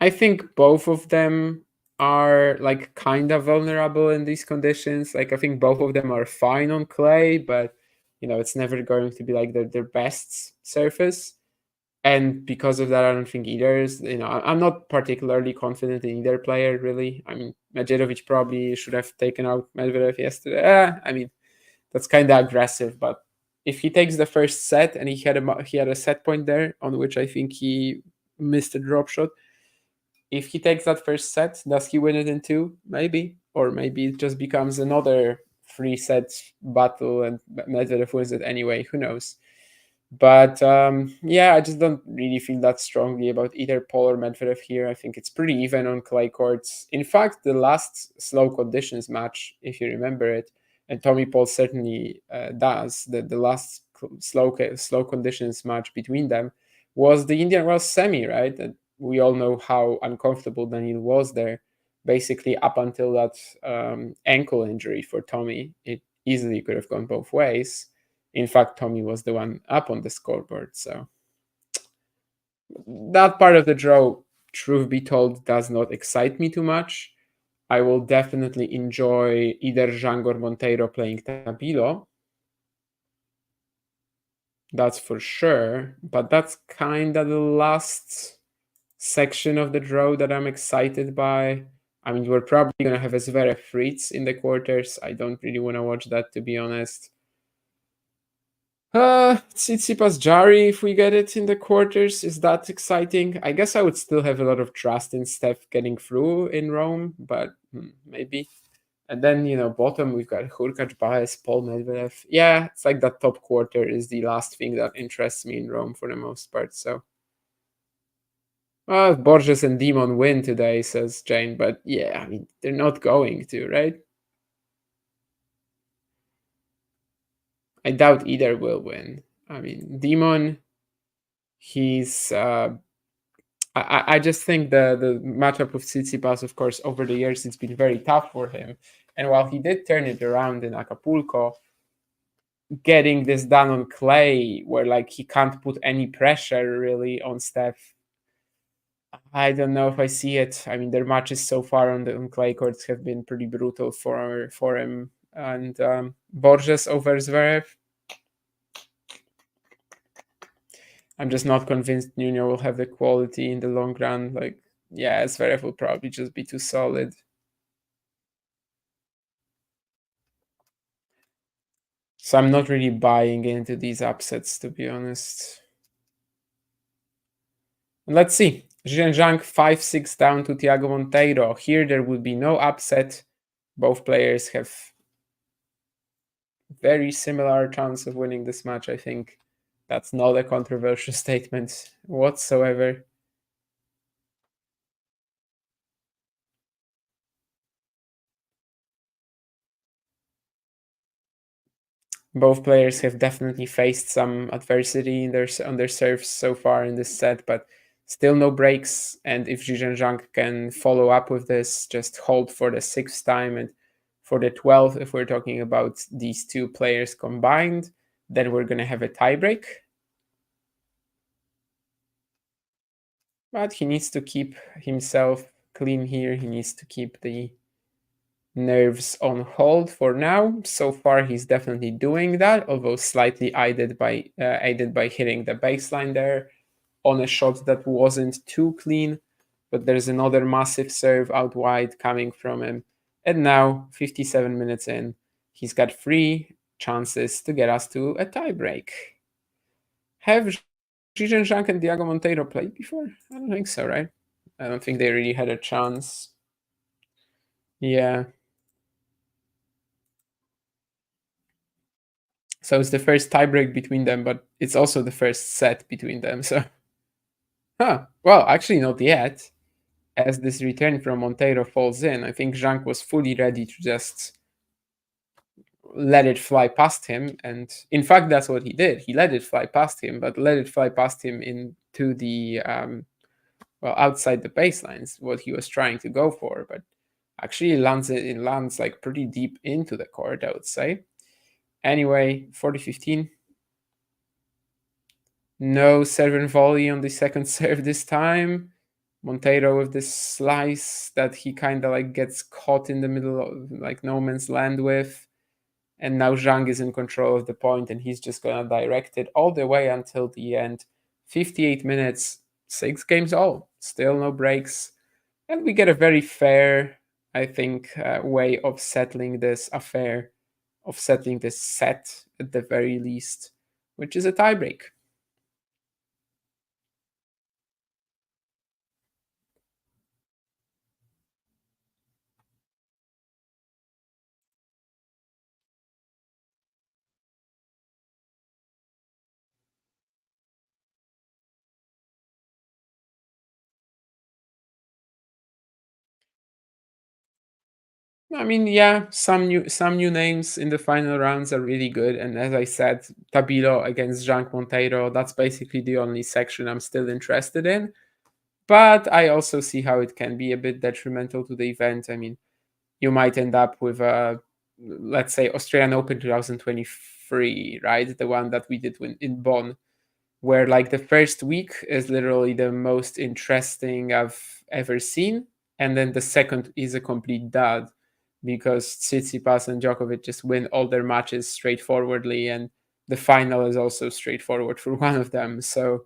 think both of them are like kind of vulnerable in these conditions. Like I think both of them are fine on clay, but it's never going to be like their best surface. And because of that, I don't think either is. I'm not particularly confident in either player really. I mean, Medvedev probably should have taken out Medvedev yesterday. I mean, that's kind of aggressive, but if he takes the first set and he had a set point there on which I think he missed a drop shot. If he takes that first set, does he win it in two? Maybe, or maybe it just becomes another three-set battle and Medvedev wins it anyway. Who knows? But yeah, I just don't really feel that strongly about either Paul or Medvedev here. I think it's pretty even on clay courts. In fact, the last slow conditions match, if you remember it, and Tommy Paul certainly does, the last slow conditions match between them was the Indian Wells semi, right? And we all know how uncomfortable Daniil was there. Basically, up until that ankle injury for Tommy, it easily could have gone both ways. In fact, Tommy was the one up on the scoreboard. So that part of the draw, truth be told, does not excite me too much. I will definitely enjoy either Zhang or Monteiro playing Tabilo. That's for sure. But that's kind of the last section of the draw that I'm excited by. I mean, we're probably going to have a Zverev Fritz in the quarters. I don't really want to watch that, to be honest. Tsitsipas Jari, if we get it in the quarters, is that exciting? I guess I would still have a lot of trust in Steph getting through in Rome, but maybe. And then, bottom, we've got Hurkacz, Baez, Paul Medvedev. Yeah, it's like that top quarter is the last thing that interests me in Rome for the most part. So, Borges and Demon win today, says Jane. But yeah, I mean, they're not going to, right? I doubt either will win. I mean, Demon, he's I just think the matchup with Tsitsipas, of course, over the years, it's been very tough for him. And while he did turn it around in Acapulco, getting this done on clay, where like he can't put any pressure really on Steph, I don't know if I see it. I mean, their matches so far on clay courts have been pretty brutal for him. And Borges over Zverev, I'm just not convinced Nuno will have the quality in the long run. Like, yeah, Zverev will probably just be too solid. So I'm not really buying into these upsets, to be honest. And let's see. Zhizhen 5-6 down to Thiago Monteiro. Here there would be no upset. Both players have very similar chance of winning this match, I think. That's not a controversial statement whatsoever. Both players have definitely faced some adversity on their serves so far in this set, but still no breaks. And if Zhizhen can follow up with this, just hold for the sixth time and for the 12th, if we're talking about these two players combined, then we're going to have a tiebreak. But he needs to keep himself clean here. He needs to keep the nerves on hold for now. So far, he's definitely doing that, although slightly aided by hitting the baseline there on a shot that wasn't too clean. But there's another massive serve out wide coming from him. And now, 57 minutes in, he's got 3 chances to get us to a tiebreak. Have Zhizhen and Thiago Monteiro played before? I don't think so, right? I don't think they really had a chance. Yeah. So it's the first tiebreak between them, but it's also the first set between them. So, well, actually not yet. As this return from Monteiro falls in, I think Zhang was fully ready to just let it fly past him. And in fact, that's what he did. He let it fly past him, but let it fly past him into the, outside the baselines, what he was trying to go for. But actually, it lands like pretty deep into the court, I would say. Anyway, 40-15. No serve and volley on the second serve this time. Monteiro with this slice that he kind of like gets caught in the middle of like no man's land with. And now Zhang is in control of the point and he's just going to direct it all the way until the end. 58 minutes, 6 games all, still no breaks. And we get a very fair, I think, way of settling this affair, of settling this set at the very least, which is a tiebreak. I mean, yeah, some new names in the final rounds are really good, and as I said, Tabilo against Zhang Monteiro, that's basically the only section I'm still interested in. But I also see how it can be a bit detrimental to the event. I mean, you might end up with a, let's say, Australian Open 2023, right? The one that we did in Bonn, where like the first week is literally the most interesting I've ever seen, and then the second is a complete dud because Tsitsipas and Djokovic just win all their matches straightforwardly, and the final is also straightforward for one of them. So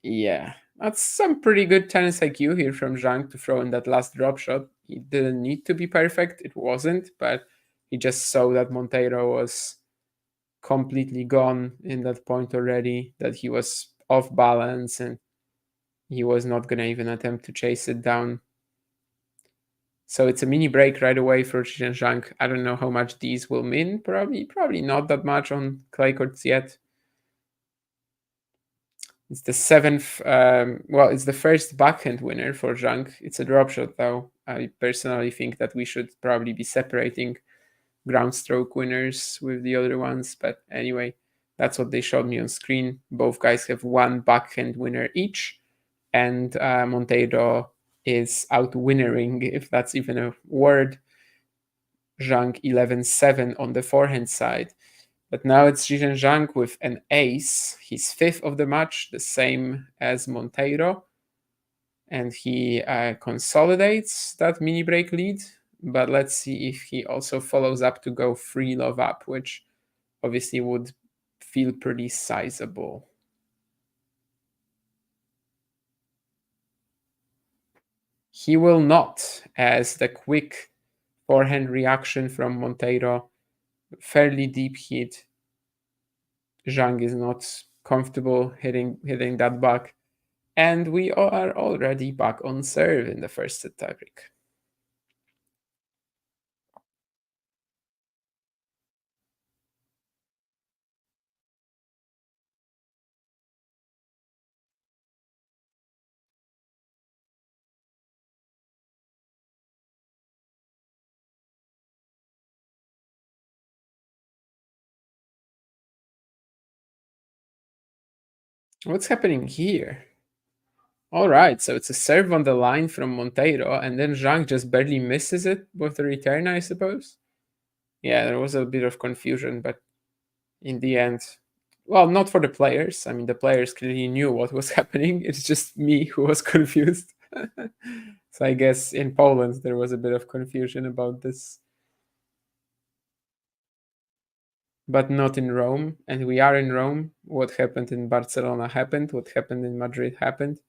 yeah, that's some pretty good tennis IQ here from Zhang to throw in that last drop shot. He didn't need to be perfect, it wasn't, but he just saw that Monteiro was completely gone in that point already, that he was off balance and he was not going to even attempt to chase it down. So it's a mini break right away for Zhang. I don't know how much these will mean. Probably not that much on clay courts yet. It's the seventh. Well, it's the first backhand winner for Zhang. It's a drop shot, though. I personally think that we should probably be separating ground stroke winners with the other ones. But anyway, that's what they showed me on screen. Both guys have one backhand winner each, and Monteiro is out winnering, if that's even a word. Zhang 11-7 on the forehand side. But now it's Zhizhen Zhang with an ace. He's fifth of the match, the same as Monteiro. And he consolidates that mini break lead. But let's see if he also follows up to go 3-love up, which obviously would feel pretty sizable. He will not, as the quick forehand reaction from Monteiro, fairly deep hit. Zhang is not comfortable hitting that back. And we are already back on serve in the first set tiebreak. What's happening here? All right, so it's a serve on the line from Monteiro, and then Zhang just barely misses it with the return, I suppose. Yeah, there was a bit of confusion, but in the end, well, not for the players. I mean, the players clearly knew what was happening. It's just me who was confused. So I guess in Poland there was a bit of confusion about this, but not in Rome. And we are in Rome. What happened in Barcelona happened. What happened in Madrid happened.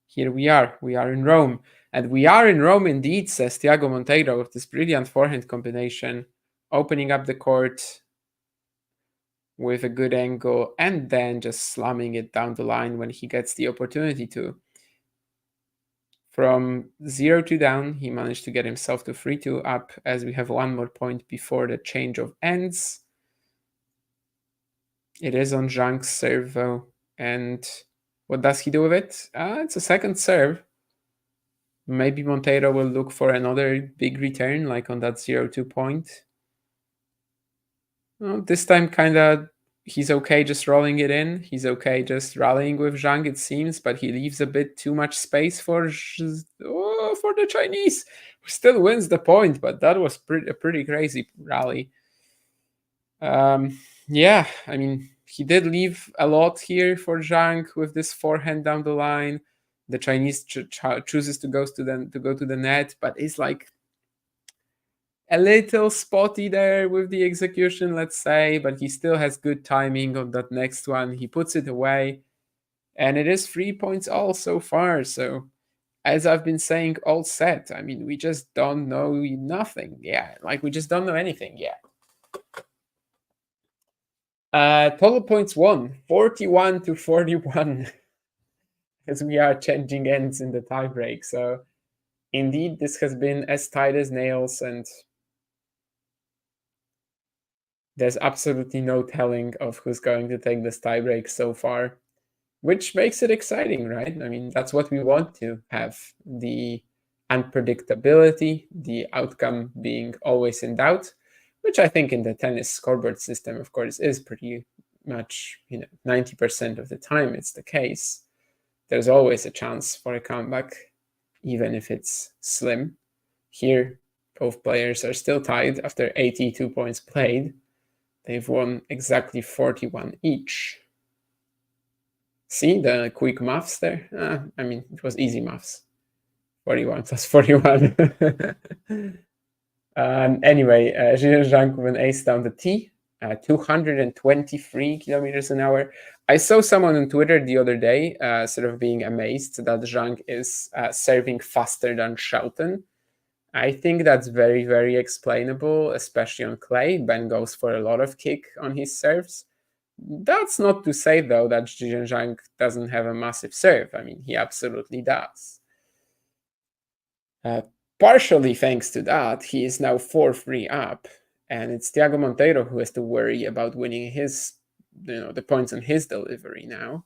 Here we are. We are in Rome. And we are in Rome indeed, says Thiago Monteiro with this brilliant forehand combination, opening up the court with a good angle and then just slamming it down the line when he gets the opportunity to. From 0-2 down, he managed to get himself to 3-2 up as we have one more point before the change of ends. It is on Zhang's serve though. And what does he do with it? It's a second serve. Maybe Monteiro will look for another big return like on that 0-2 point. Well, this time kind of he's okay just rolling it in. He's okay just rallying with Zhang, it seems, but he leaves a bit too much space for for the Chinese, who still wins the point, but that was a pretty crazy rally. Yeah, I mean, he did leave a lot here for Zhang with this forehand down the line. the Chinese chooses to go to the net, but it's like a little spotty there with the execution, let's say, but he still has good timing on that next one. He puts it away, and it is 3 points all so far. So, as I've been saying all set, I mean, we just don't know nothing. Yeah, like we just don't know anything yet. Total points won 41 to 41 as we are changing ends in the tiebreak. So, indeed, this has been as tight as nails, and there's absolutely no telling of who's going to take this tiebreak so far, which makes it exciting, right? I mean, that's what we want to have, the unpredictability, the outcome being always in doubt, which I think in the tennis scoreboard system, of course, is pretty much, 90% of the time it's the case. There's always a chance for a comeback, even if it's slim. Here, both players are still tied after 82 points played. They've won exactly 41 each. See the quick maths there? I mean, it was easy maths. 41 plus 41. Anyway, Zhizhen with an ace down the tee, 223 kilometers an hour. I saw someone on Twitter the other day sort of being amazed that Zhang is serving faster than Shelton. I think that's very, very explainable, especially on clay. Ben goes for a lot of kick on his serves. That's not to say, though, that Zhizhen doesn't have a massive serve. I mean, he absolutely does. Partially thanks to that, he is now 4-3 up, and it's Thiago Monteiro who has to worry about winning his, the points on his delivery now.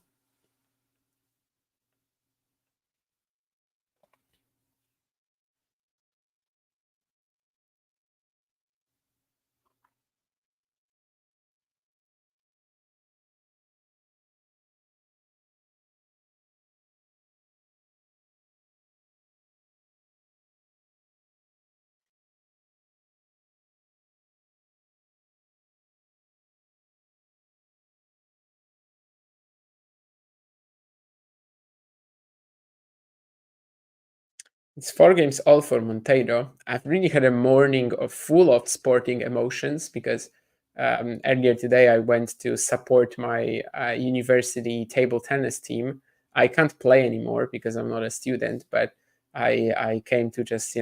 It's 4 games all for Monteiro. I've really had a morning full of sporting emotions because earlier today I went to support my university table tennis team. I can't play anymore because I'm not a student, but I came to just,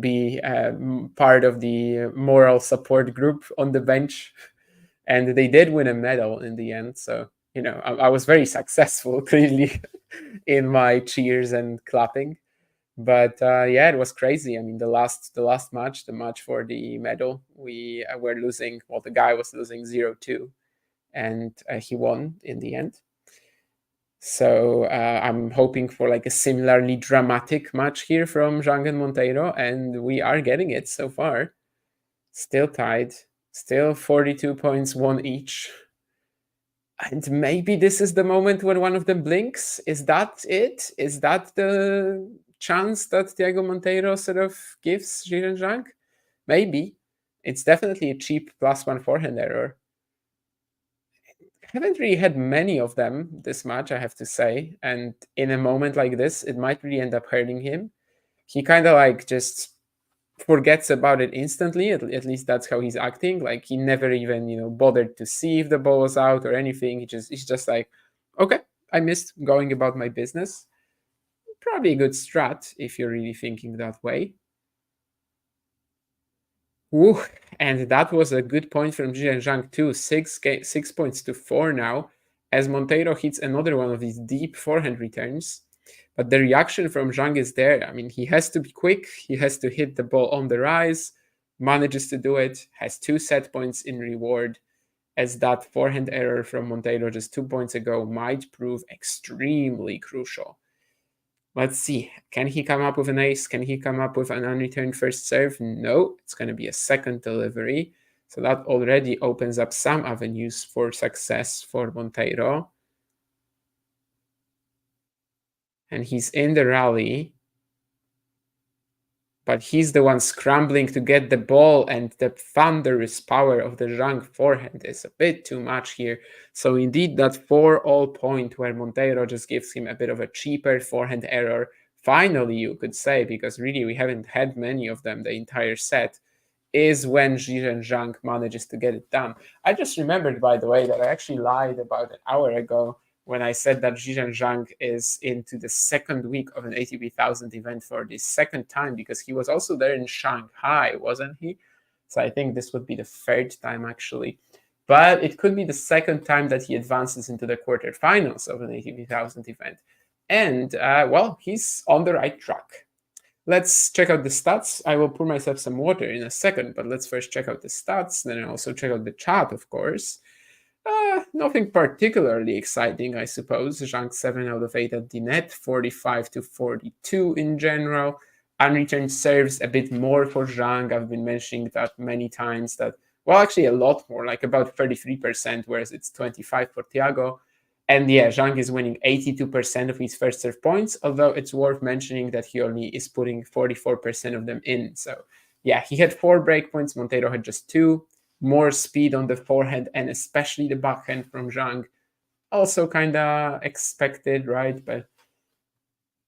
be part of the moral support group on the bench. And they did win a medal in the end. So, I was very successful, clearly, in my cheers and clapping. But yeah, it was crazy. I mean, the last match, the match for the medal, we were losing. Well, the guy was losing 0-2, and he won in the end. So I'm hoping for like a similarly dramatic match here from Zhang and Monteiro, and we are getting it so far. Still tied, still 42 points, one each. And maybe this is the moment when one of them blinks. Is that it? Is that the chance that Thiago Monteiro sort of gives Zhizhen Zhang? Maybe. It's definitely a cheap +1 forehand error. Haven't really had many of them this match, I have to say. And in a moment like this, it might really end up hurting him. He kind of like just forgets about it instantly. At least that's how he's acting. Like he never even bothered to see if the ball was out or anything. He's just like, okay, I missed, going about my business. Probably a good strat if you're really thinking that way. Ooh, and that was a good point from Zhizhen Zhang too. 6 points to 4 now, as Monteiro hits another one of these deep forehand returns. But the reaction from Zhang is there. I mean, he has to be quick. He has to hit the ball on the rise. Manages to do it. Has 2 set points in reward, as that forehand error from Monteiro just 2 points ago might prove extremely crucial. Let's see. Can he come up with an ace? Can he come up with an unreturned first serve? No, it's going to be a second delivery. So that already opens up some avenues for success for Monteiro. And he's in the rally. but he's the one scrambling to get the ball, and the thunderous power of the Zhang forehand is a bit too much here. So indeed, that 4-all point where Monteiro just gives him a bit of a cheaper forehand error, finally you could say, because really we haven't had many of them the entire set, is when Zhizhen Zhang manages to get it done. I just remembered, by the way, that I actually lied about an hour ago when I said that Zhizhen Zhang is into the second week of an ATP 1000 event for the second time, because he was also there in Shanghai, wasn't he? So I think this would be the third time, actually. But it could be the second time that he advances into the quarterfinals of an ATP 1000 event. And, well, he's on the right track. Let's check out the stats. I will pour myself some water in a second, but let's first check out the stats. Then I also check out the chat, of course. Nothing particularly exciting, I suppose. Zhang 7 out of 8 at the net, 45 to 42 in general. Unreturned serves a bit more for Zhang. I've been mentioning that many times, that, well, actually a lot more, like about 33%, whereas it's 25 for Thiago. And yeah, Zhang is winning 82% of his first serve points, although it's worth mentioning that he only is putting 44% of them in. So yeah, he had 4 break points, Monteiro had just 2. More speed on the forehand and especially the backhand from Zhang. Also kind of expected, right? But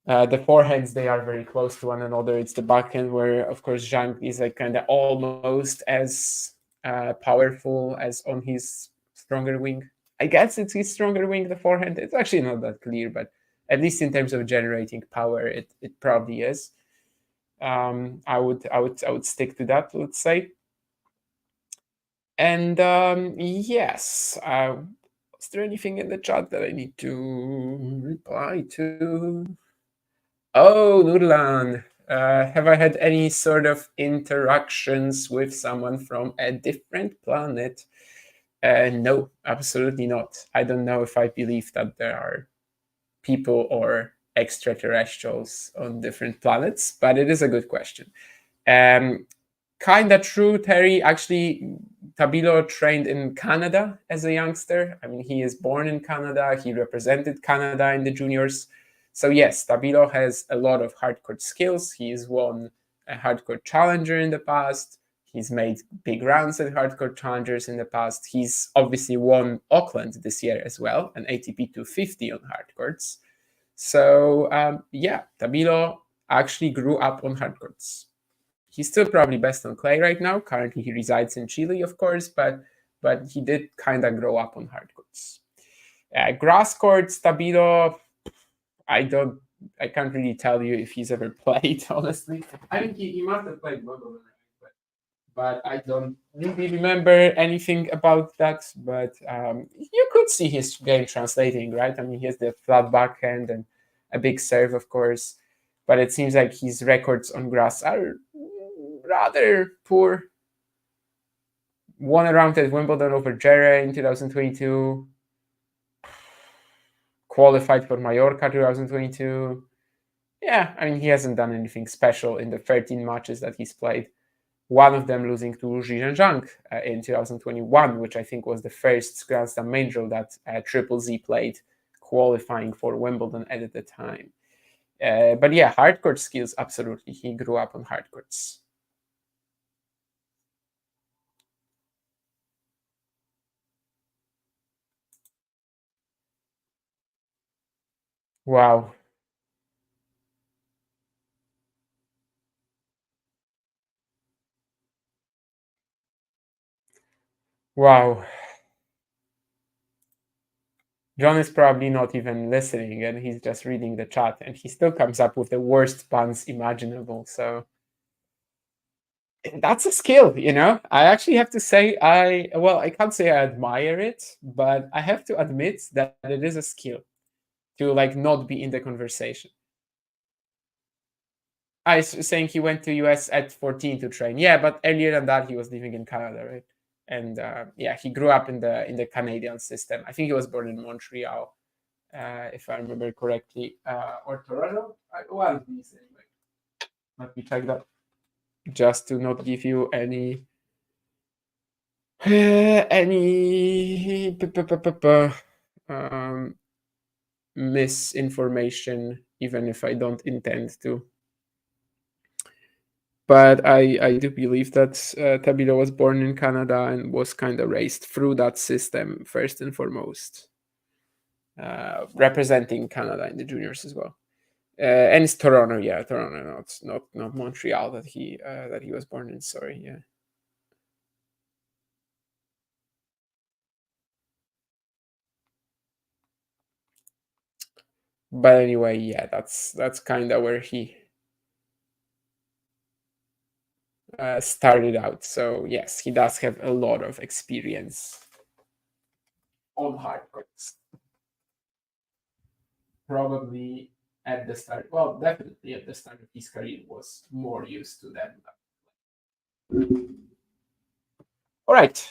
the forehands, they are very close to one another. It's the backhand where, of course, Zhang is like kind of almost as powerful as on his stronger wing. I guess it's his stronger wing, the forehand. It's actually not that clear, but at least in terms of generating power, it probably is. I would stick to that, let's say. And yes, is there anything in the chat that I need to reply to? Oh, Nurlan, have I had any sort of interactions with someone from a different planet? No, absolutely not. I don't know if I believe that there are people or extraterrestrials on different planets, but it is a good question. Kind of true, Terry. Actually, Tabilo trained in Canada as a youngster. I mean, he is born in Canada. He represented Canada in the juniors. So yes, Tabilo has a lot of hardcore skills. He's won a hardcore challenger in the past. He's made big rounds at hardcore challengers in the past. He's obviously won Auckland this year as well, an ATP 250 on hardcourts. So yeah, Tabilo actually grew up on hardcourts. He's still probably best on clay right now. Currently, he resides in Chile, of course, but he did kind of grow up on hardcourts. Grass courts, Tabilo, I can't really tell you if he's ever played, honestly. I think he must have played Wimbledon, but I don't really remember anything about that. But you could see his game translating, right? I mean, he has the flat backhand and a big serve, of course, but it seems like his records on grass are rather poor. Won a round at Wimbledon over Jere in 2022. Qualified for Mallorca 2022. Yeah, I mean, he hasn't done anything special in the 13 matches that he's played. One of them losing to Zhizhen Zhang in 2021, which I think was the first Grand Slam major that Triple Z played, qualifying for Wimbledon at the time. But yeah, hardcourt skills, absolutely. He grew up on hardcourts. Wow. Wow. John is probably not even listening and he's just reading the chat, and he still comes up with the worst puns imaginable. So that's a skill, you know. I actually have to say, I can't say I admire it, but I have to admit that it is a skill to like not be in the conversation. I was saying he went to US at 14 to train. Yeah, but earlier than that, he was living in Canada, right? And yeah, he grew up in the Canadian system. I think he was born in Montreal, if I remember correctly, or Toronto. One of these anyway. Let me check that, just to not give you any misinformation, even if I don't intend to. But I do believe that Tabilo was born in Canada and was kind of raised through that system first and foremost, representing Canada in the juniors as well. And it's Toronto, yeah, Toronto, not Montreal that he was born in. Sorry, yeah. But anyway, yeah, that's kind of where he started out. So yes, he does have a lot of experience on hard courts. Probably at the start, well, definitely at the start of his career, was more used to them. All right,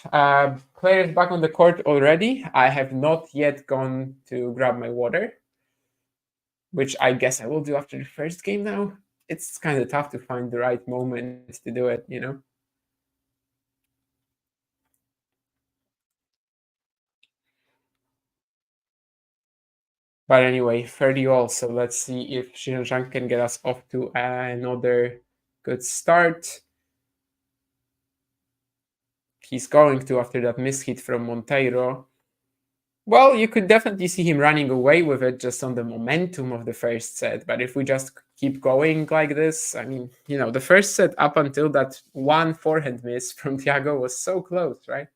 players back on the court already. I have not yet gone to grab my water, which I guess I will do after the first game now. It's kind of tough to find the right moment to do it, you know? But anyway, 30 all, so let's see if Zhizhen can get us off to another good start. He's going to after that mishit from Monteiro. Well, you could definitely see him running away with it just on the momentum of the first set. But if we just keep going like this, I mean, you know, the first set up until that one forehand miss from Thiago was so close, right?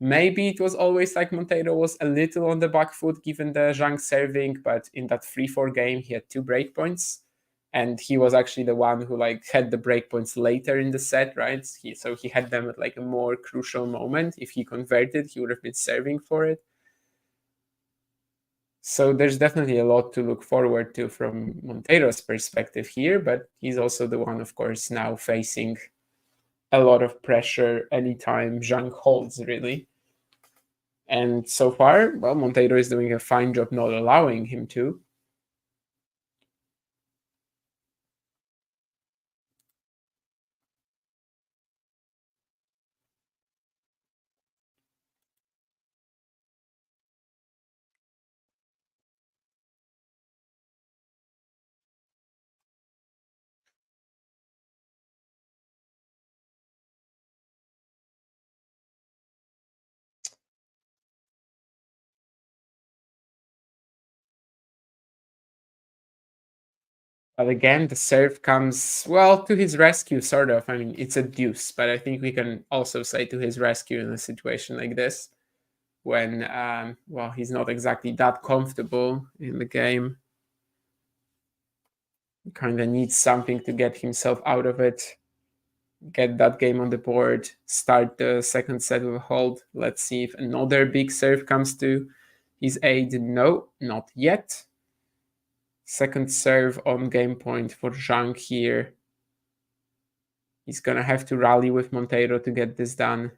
Maybe it was always like Monteiro was a little on the back foot given the Zhang serving, but in that 3-4 game, he had two breakpoints. And he was actually the one who like had the breakpoints later in the set, right? So he had them at like a more crucial moment. If he converted, he would have been serving for it. So there's definitely a lot to look forward to from Monteiro's perspective here, but he's also the one, of course, now facing a lot of pressure anytime Zhang holds, really. And so far, well, Monteiro is doing a fine job not allowing him to. But again, the serve comes, well, to his rescue, sort of. I mean, it's a deuce, but I think we can also say to his rescue in a situation like this when, well, he's not exactly that comfortable in the game. Kind of needs something to get himself out of it, get that game on the board, start the second set with a hold. Let's see if another big serve comes to his aid. No, not yet. Second serve on game point for Zhang here. He's gonna have to rally with Monteiro to get this done.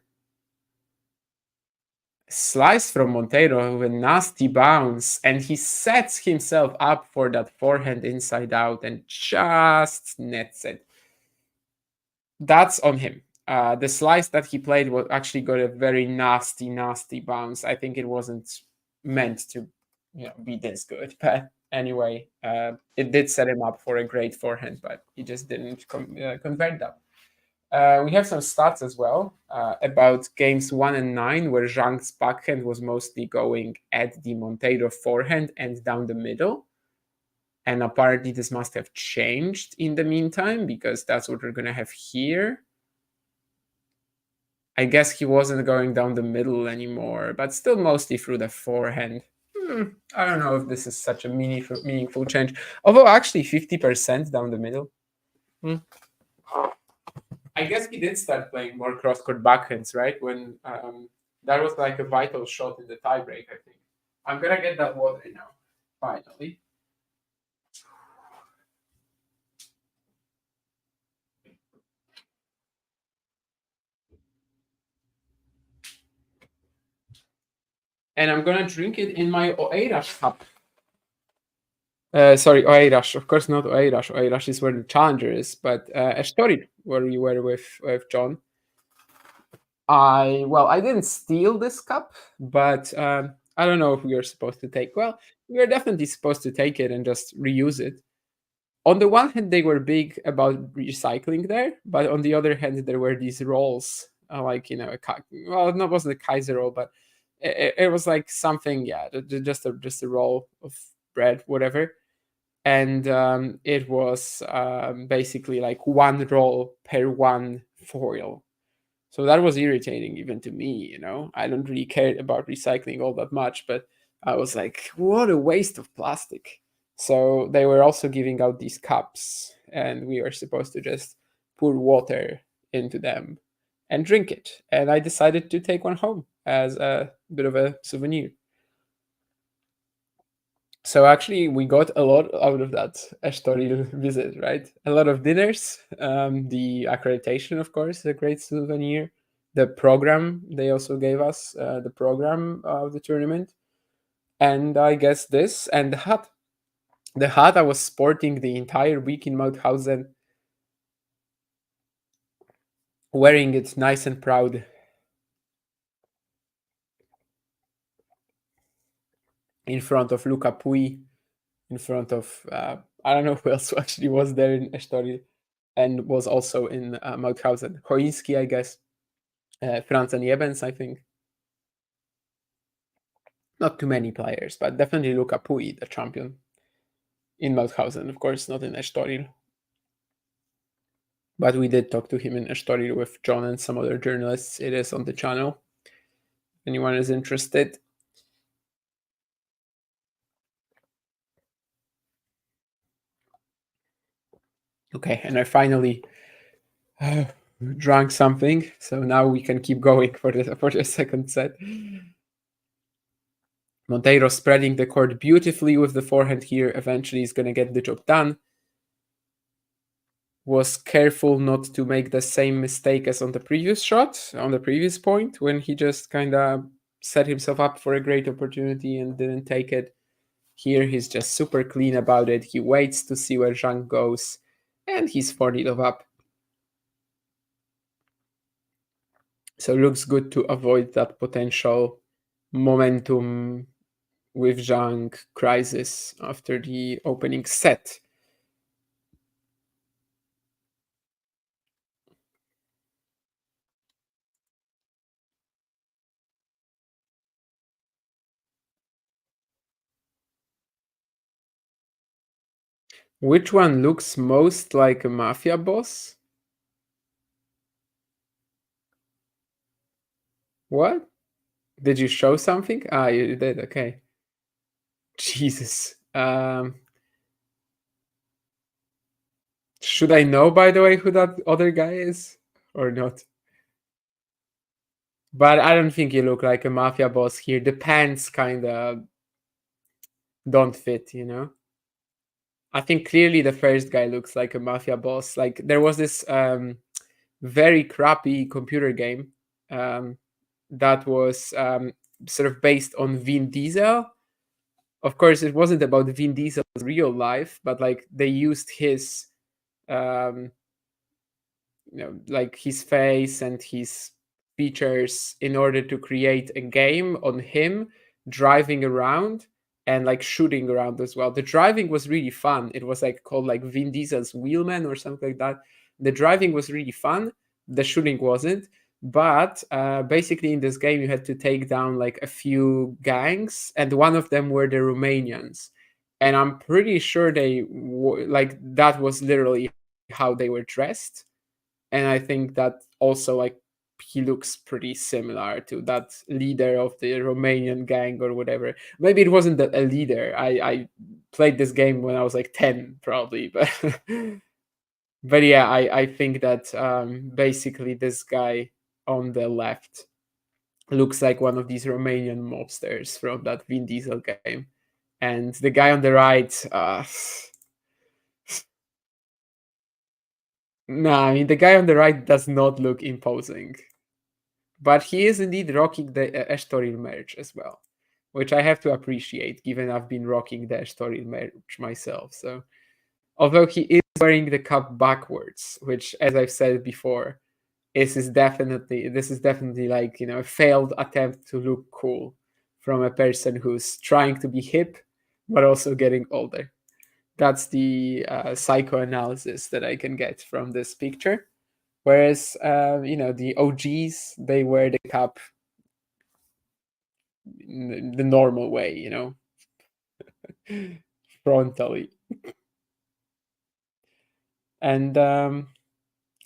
Slice from Monteiro with a nasty bounce, and he sets himself up for that forehand inside out and just nets it. That's on him. The slice that he played was actually got a very nasty bounce. I think it wasn't meant to, be this good. But anyway, it did set him up for a great forehand, but he just didn't convert that. We have some stats as well about games 1 and 9, where Zhang's backhand was mostly going at the Monteiro forehand and down the middle. And apparently this must have changed in the meantime, because that's what we're going to have here. I guess he wasn't going down the middle anymore, but still mostly through the forehand. I don't know if this is such a meaningful change. Although actually 50% down the middle. I guess he did start playing more cross-court backhands, right? When that was like a vital shot in the tiebreak, I think. I'm gonna get that water now, finally. And I'm gonna drink it in my Oeirash cup. Sorry, Oeirash. Of course, not Oeirash. Oeirash is where the challenger is, but Estorir, where we were with John. I didn't steal this cup, but I don't know if we are supposed to take. Well, we are definitely supposed to take it and just reuse it. on the one hand, they were big about recycling there, but on the other hand, there were these rolls, like well, no, it wasn't a Kaiser roll, but it was like something, yeah, just a roll of bread, whatever, and it was basically like one roll per one foil. So that was irritating even to me. I don't really care about recycling all that much, but I was like, what a waste of plastic. So they were also giving out these cups, and we were supposed to just pour water into them and drink it. And I decided to take one home as a bit of a souvenir. So actually, we got a lot out of that Estoril visit, right? A lot of dinners, the accreditation, of course, a great souvenir. The program they also gave us, the program of the tournament, and I guess this and the hat. The hat I was sporting the entire week in Mauthausen, wearing it nice and proud in front of Luca Pui, in front of I don't know who else actually was there in Estoril, and was also in Mauthausen. Choinski, I guess. Franz and Jebens, I think. Not too many players, but definitely Luca Pui, the champion in Mauthausen. Of course, not in Estoril. But we did talk to him in Estoril with John and some other journalists. It is on the channel. If anyone is interested. Okay, and I finally drank something, so now we can keep going for the second set. Monteiro spreading the court beautifully with the forehand here. Eventually is going to get the job done. Was careful not to make the same mistake as on the previous shot, on the previous point, when he just kind of set himself up for a great opportunity and didn't take it. Here he's just super clean about it. He waits to see where Zhang goes, and he's 4-0 up. So it looks good to avoid that potential momentum with Zhang crisis after the opening set. Which one looks most like a mafia boss? What? Did you show something? Ah, you did. Okay. Jesus. Should I know, by the way, who that other guy is or not? But I don't think you look like a mafia boss here. The pants kind of don't fit. I think clearly the first guy looks like a mafia boss. Like there was this very crappy computer game that was sort of based on Vin Diesel. Of course, it wasn't about Vin Diesel's real life, but like they used his um, like his face and his features in order to create a game on him driving around and like shooting around as well. The driving was really fun. It was like called like Vin Diesel's Wheelman or something like that. The driving was really fun. The shooting wasn't. But basically, in this game, you had to take down like a few gangs, and one of them were the Romanians. And I'm pretty sure like that was literally how they were dressed, and I think that also like he looks pretty similar to that leader of the Romanian gang or whatever. Maybe it wasn't a leader. I played this game when I was like 10 probably, but but yeah, I think that basically this guy on the left looks like one of these Romanian mobsters from that Vin Diesel game, and the guy on the right no, I mean the guy on the right does not look imposing. But he is indeed rocking the Estoril merch as well, which I have to appreciate, given I've been rocking the Estoril merch myself. So, although he is wearing the cup backwards, which, as I've said before, this is definitely like a failed attempt to look cool from a person who's trying to be hip, but also getting older. That's the psychoanalysis that I can get from this picture. Whereas, the OGs, they wear the cap in the normal way, frontally. And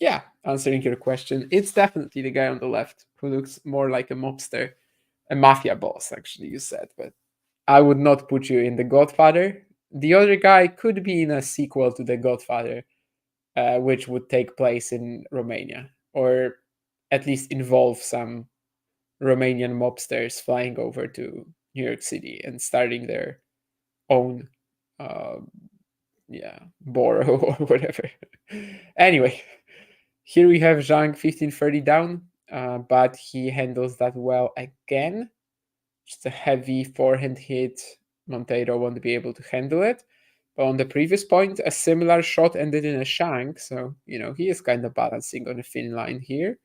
yeah, answering your question, it's definitely the guy on the left who looks more like a mobster, a mafia boss, actually, you said. But I would not put you in The Godfather. The other guy could be in a sequel to The Godfather, which would take place in Romania, or at least involve some Romanian mobsters flying over to New York City and starting their own, uh, yeah, borough or whatever. Anyway, here we have Zhang 1530 down, but he handles that well again. Just a heavy forehand hit. Monteiro won't be able to handle it. But on the previous point, a similar shot ended in a shank, so he is kind of balancing on a thin line here.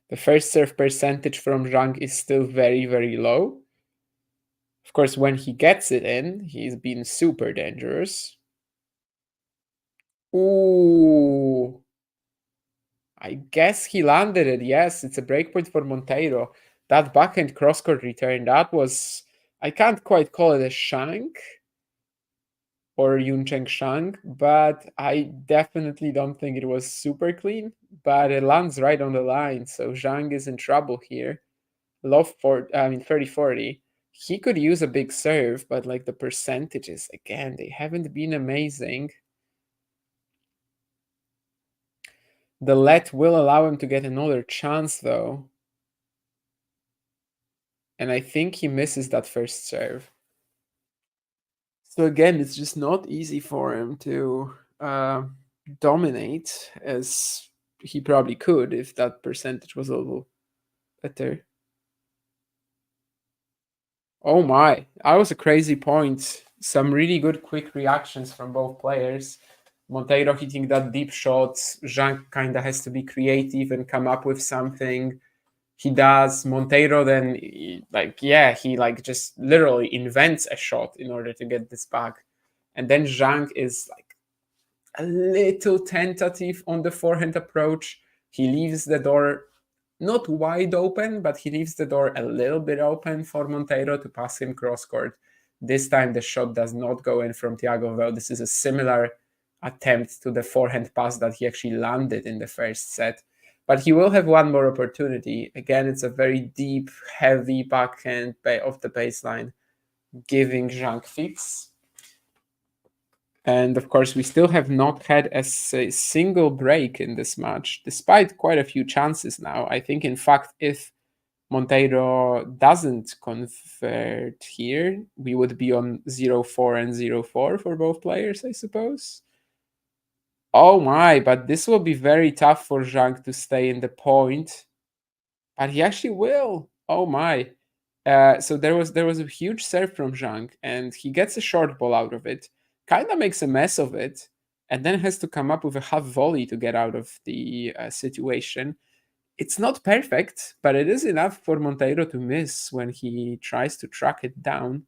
The first serve percentage from Zhang is still very, very low. Of course, when he gets it in, he's been super dangerous. Ooh. I guess he landed it. Yes, it's a breakpoint for Monteiro. That backhand crosscourt return, that was. I can't quite call it a shank or Yuncheng shank, but I definitely don't think it was super clean. But it lands right on the line, so Zhang is in trouble here. Love for, I mean, 30-40. He could use a big serve, but like the percentages, again, they haven't been amazing. The let will allow him to get another chance, though. And I think he misses that first serve. So again, it's just not easy for him to dominate as he probably could if that percentage was a little better. Oh my, that was a crazy point. Some really good quick reactions from both players. Monteiro hitting that deep shot. Zhang kind of has to be creative and come up with something. He does. Monteiro then, he like just literally invents a shot in order to get this back. And then Zhang is like a little tentative on the forehand approach. He leaves the door not wide open, but he leaves the door a little bit open for Monteiro to pass him cross court. This time the shot does not go in from Thiago, though this is a similar attempt to the forehand pass that he actually landed in the first set. But he will have one more opportunity. Again, it's a very deep, heavy backhand off the baseline, giving Zhang fits. And of course, we still have not had a single break in this match, despite quite a few chances now. I think, in fact, if Monteiro doesn't convert here, we would be on 0-4 and 0-4 for both players, I suppose. Oh my, but this will be very tough for Zhang to stay in the point. But he actually will. Oh my. So there was a huge serve from Zhang, and he gets a short ball out of it, kind of makes a mess of it, and then has to come up with a half volley to get out of the situation. It's not perfect, but it is enough for Monteiro to miss when he tries to track it down.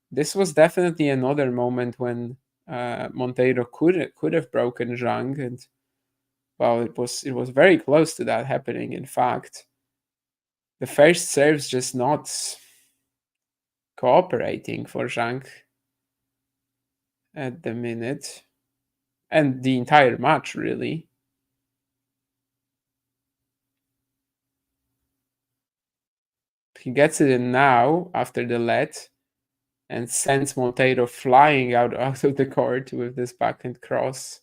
This was definitely another moment when Monteiro could have broken Zhang, and well, it was very close to that happening. In fact, the first serve's just not cooperating for Zhang at the minute, and the entire match, really. He gets it in now after the let and sends Monteiro flying out of the court with this backhand cross.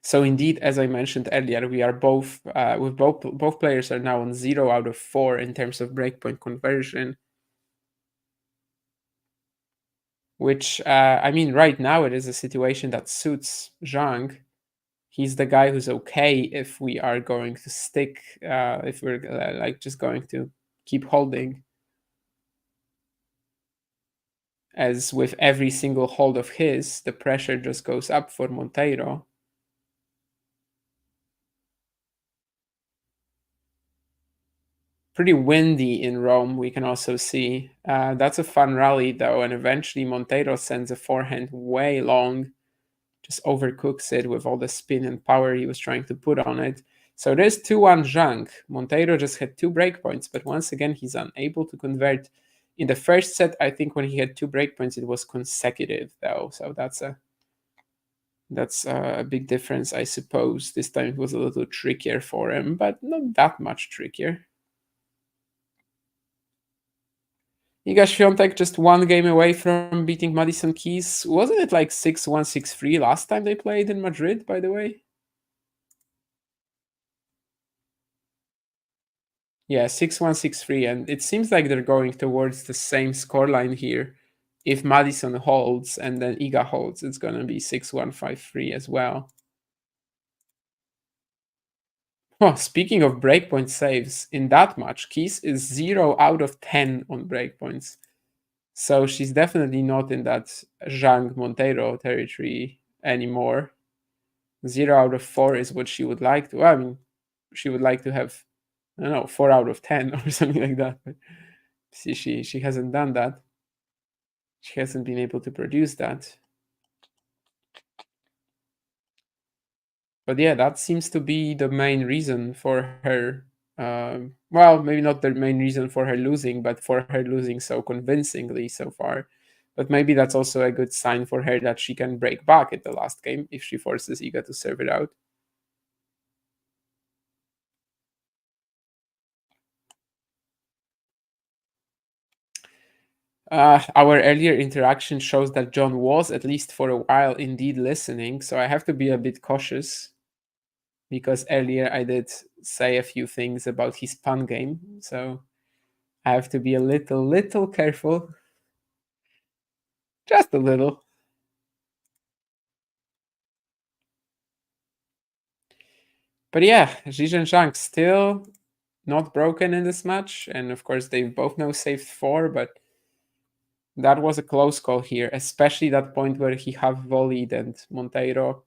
So indeed, as I mentioned earlier, we are both players are now on 0 out of 4 in terms of breakpoint conversion, which I mean, right now it is a situation that suits Zhang. He's the guy who's okay if we are going to stick, if we're like just going to keep holding. as with every single hold of his, the pressure just goes up for Monteiro. Pretty windy in Rome, we can also see. That's a fun rally, though, and eventually Monteiro sends a forehand way long, just overcooks it with all the spin and power he was trying to put on it. So there's 2-1 Zhang. Monteiro just had 2 breakpoints, but once again, he's unable to convert. In the first set, I think when he had 2 breakpoints, it was consecutive, though. So that's a big difference, I suppose. This time it was a little trickier for him, but not that much trickier. Iga Świątek just 1 game away from beating Madison Keys. Wasn't it like 6-1, 6-3 last time they played in Madrid, by the way? Yeah, 6-1, 6-3, and it seems like they're going towards the same scoreline here. If Madison holds and then Iga holds, it's going to be 6-1, 5-3 as well. Oh, speaking of breakpoint saves, in that match, Keys is 0 out of 10 on breakpoints. So she's definitely not in that Zhang Monteiro territory anymore. 0 out of 4 is what she would like to. Well, I mean, she would like to have, I don't know, 4 out of 10 or something like that. But see, she hasn't done that. She hasn't been able to produce that. But yeah, that seems to be the main reason for her. Well, maybe not the main reason for her losing, but for her losing so convincingly so far. But maybe that's also a good sign for her that she can break back at the last game if she forces Iga to serve it out. Our earlier interaction shows that John was, at least for a while, indeed listening, so I have to be a bit cautious because earlier I did say a few things about his pun game, so I have to be a little careful. Just a little. But yeah, Zhizhen Zhang still not broken in this match, and of course they both now saved 4, but that was a close call here, especially that point where he half volleyed and Monteiro,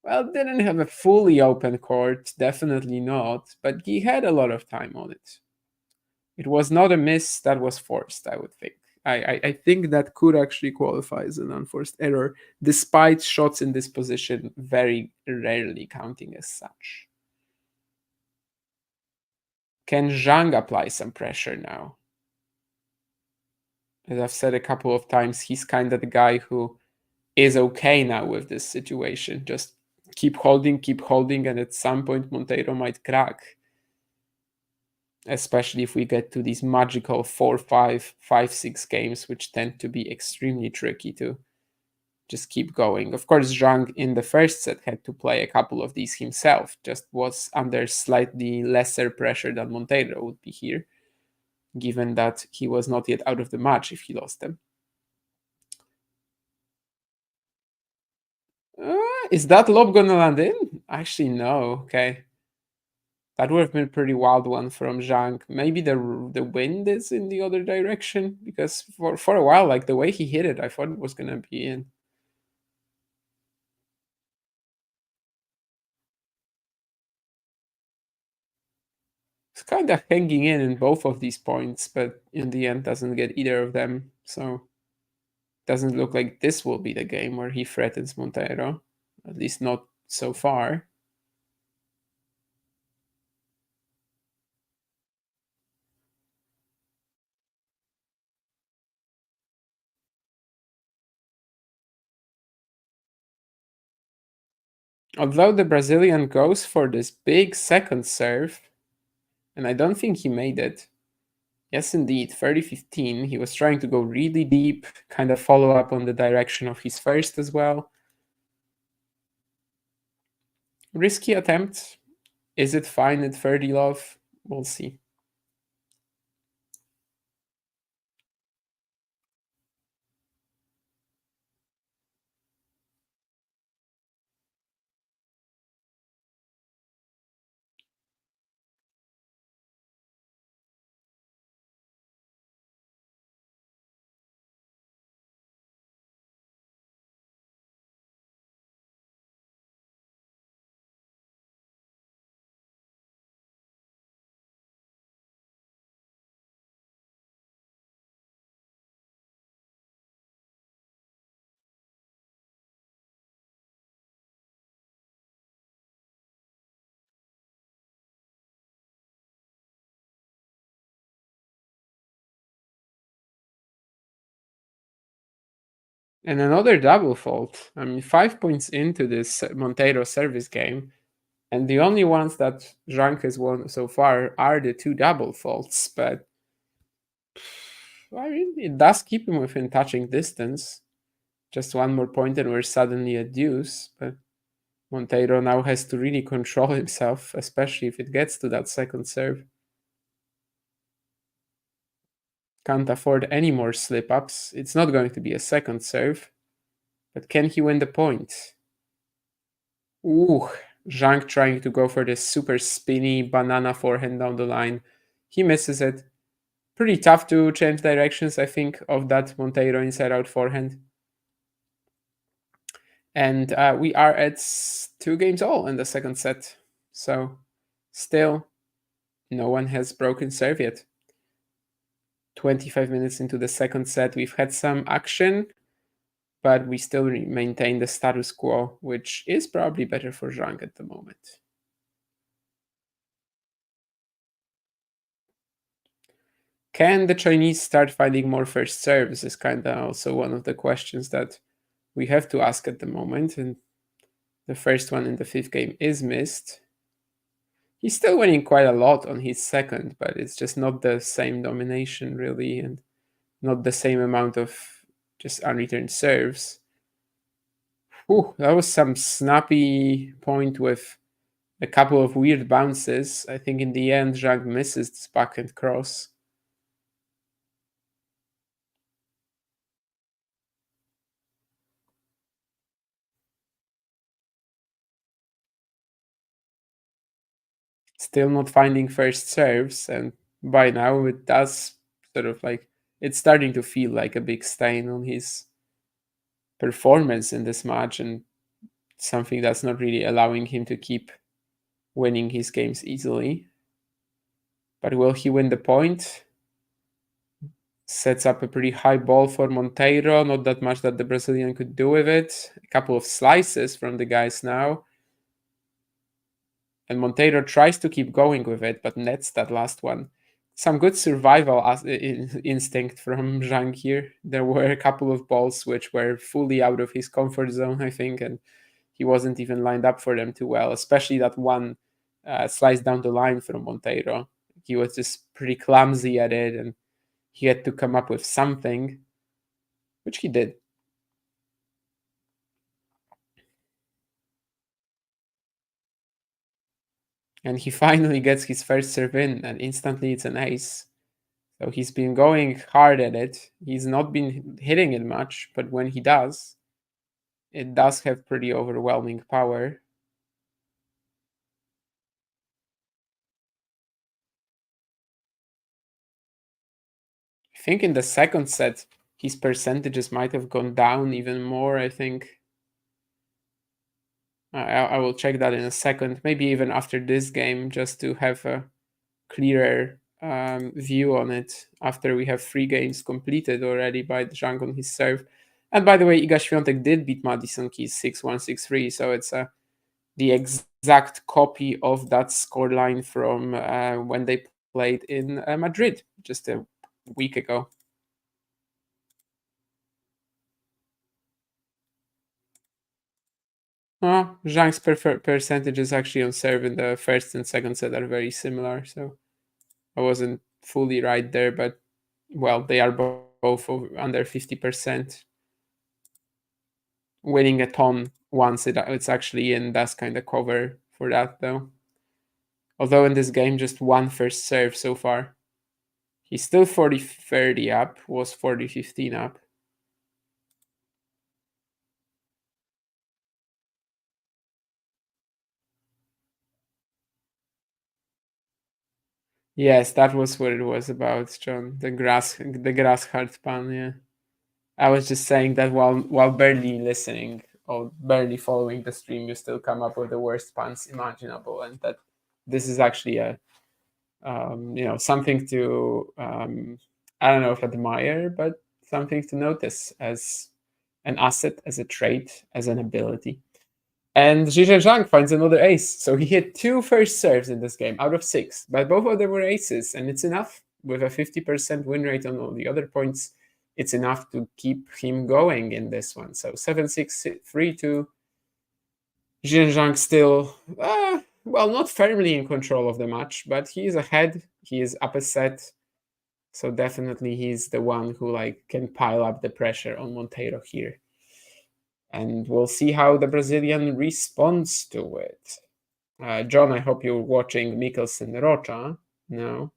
well, didn't have a fully open court, definitely not, but he had a lot of time on it. It was not a miss that was forced, I would think. I think that could actually qualify as an unforced error, despite shots in this position very rarely counting as such. Can Zhang apply some pressure now? As I've said a couple of times, he's kind of the guy who is okay now with this situation. Just keep holding, and at some point Monteiro might crack. Especially if we get to these magical 4-5, 5-6 games, which tend to be extremely tricky to just keep going. Of course, Zhang in the first set had to play a couple of these himself, just was under slightly lesser pressure than Monteiro would be here, given that he was not yet out of the match if he lost them. Is that lob gonna land in? Actually, no. Okay. That would have been a pretty wild one from Zhang. Maybe the wind is in the other direction, because for a while, like the way he hit it, I thought it was gonna be in. It's kind of hanging in both of these points, but in the end doesn't get either of them. So doesn't look like this will be the game where he threatens Monteiro, at least not so far. Although the Brazilian goes for this big second serve, and I don't think he made it. Yes, indeed, 30-15. He was trying to go really deep, kind of follow up on the direction of his first as well. Risky attempt. Is it fine at 30 love? We'll see. And another double fault. I mean, 5 points into this Monteiro service game, and the only ones that Zhang has won so far are the two double faults. But I mean, it does keep him within touching distance. Just one more point, and we're suddenly at deuce. But Monteiro now has to really control himself, especially if it gets to that second serve. Can't afford any more slip ups. It's not going to be a second serve. But can he win the point? Ooh, Zhang trying to go for this super spinny banana forehand down the line. He misses it. Pretty tough to change directions, I think, of that Monteiro inside out forehand. And we are at 2 games all in the second set. So still, no one has broken serve yet. 25 minutes into the second set, we've had some action, but we still maintain the status quo, which is probably better for Zhang at the moment. Can the Chinese start finding more first serves is kind of also one of the questions that we have to ask at the moment. And the first one in the fifth game is missed. He's still winning quite a lot on his second, but it's just not the same domination, really, and not the same amount of just unreturned serves. Whew, that was some snappy point with a couple of weird bounces. I think in the end, Zhang misses this backhand cross. Still not finding first serves, and by now it does sort of like it's starting to feel like a big stain on his performance in this match, and something that's not really allowing him to keep winning his games easily. But will he win the point? Sets up a pretty high ball for Monteiro, not that much that the Brazilian could do with it. A couple of slices from the guys now. And Monteiro tries to keep going with it, but nets that last one. Some good survival instinct from Zhang here. There were a couple of balls which were fully out of his comfort zone, I think, and he wasn't even lined up for them too well, especially that one slice down the line from Monteiro. He was just pretty clumsy at it, and he had to come up with something, which he did. And he finally gets his first serve in, and instantly it's an ace. So he's been going hard at it. He's not been hitting it much, but when he does, it does have pretty overwhelming power. I think in the second set, his percentages might have gone down even more, I think. I will check that in a second, maybe even after this game, just to have a clearer view on it after we have 3 games completed already by Zhang on his serve. And by the way, Iga Świątek did beat Madison Keys 6-1, 6-3, so it's the exact copy of that scoreline from when they played in Madrid just a week ago. Zhang's percentages actually on serve in the first and second set are very similar, so I wasn't fully right there, but well, they are both under 50%. Winning a ton once it's actually in does kind of cover for that, though. Although in this game, just one first serve so far. He's still 40-30 up, was 40-15 up. Yes, that was what it was about, John. The grass hard pan, yeah. I was just saying that while barely listening or barely following the stream, you still come up with the worst puns imaginable, and that this is actually a something to I don't know if admire, but something to notice as an asset, as a trait, as an ability. And Zhizhen Zhang finds another ace. So he hit 2 first serves in this game out of 6, but both of them were aces, and it's enough with a 50% win rate on all the other points it's enough to keep him going in this one. So 7-6, 3-2. Zhizhen still, well, not firmly in control of the match, but he is ahead. He is up a set. So definitely he's the one who can pile up the pressure on Monteiro here. And we'll see how the Brazilian responds to it. John, I hope you're watching Mikkelsen Rocha now.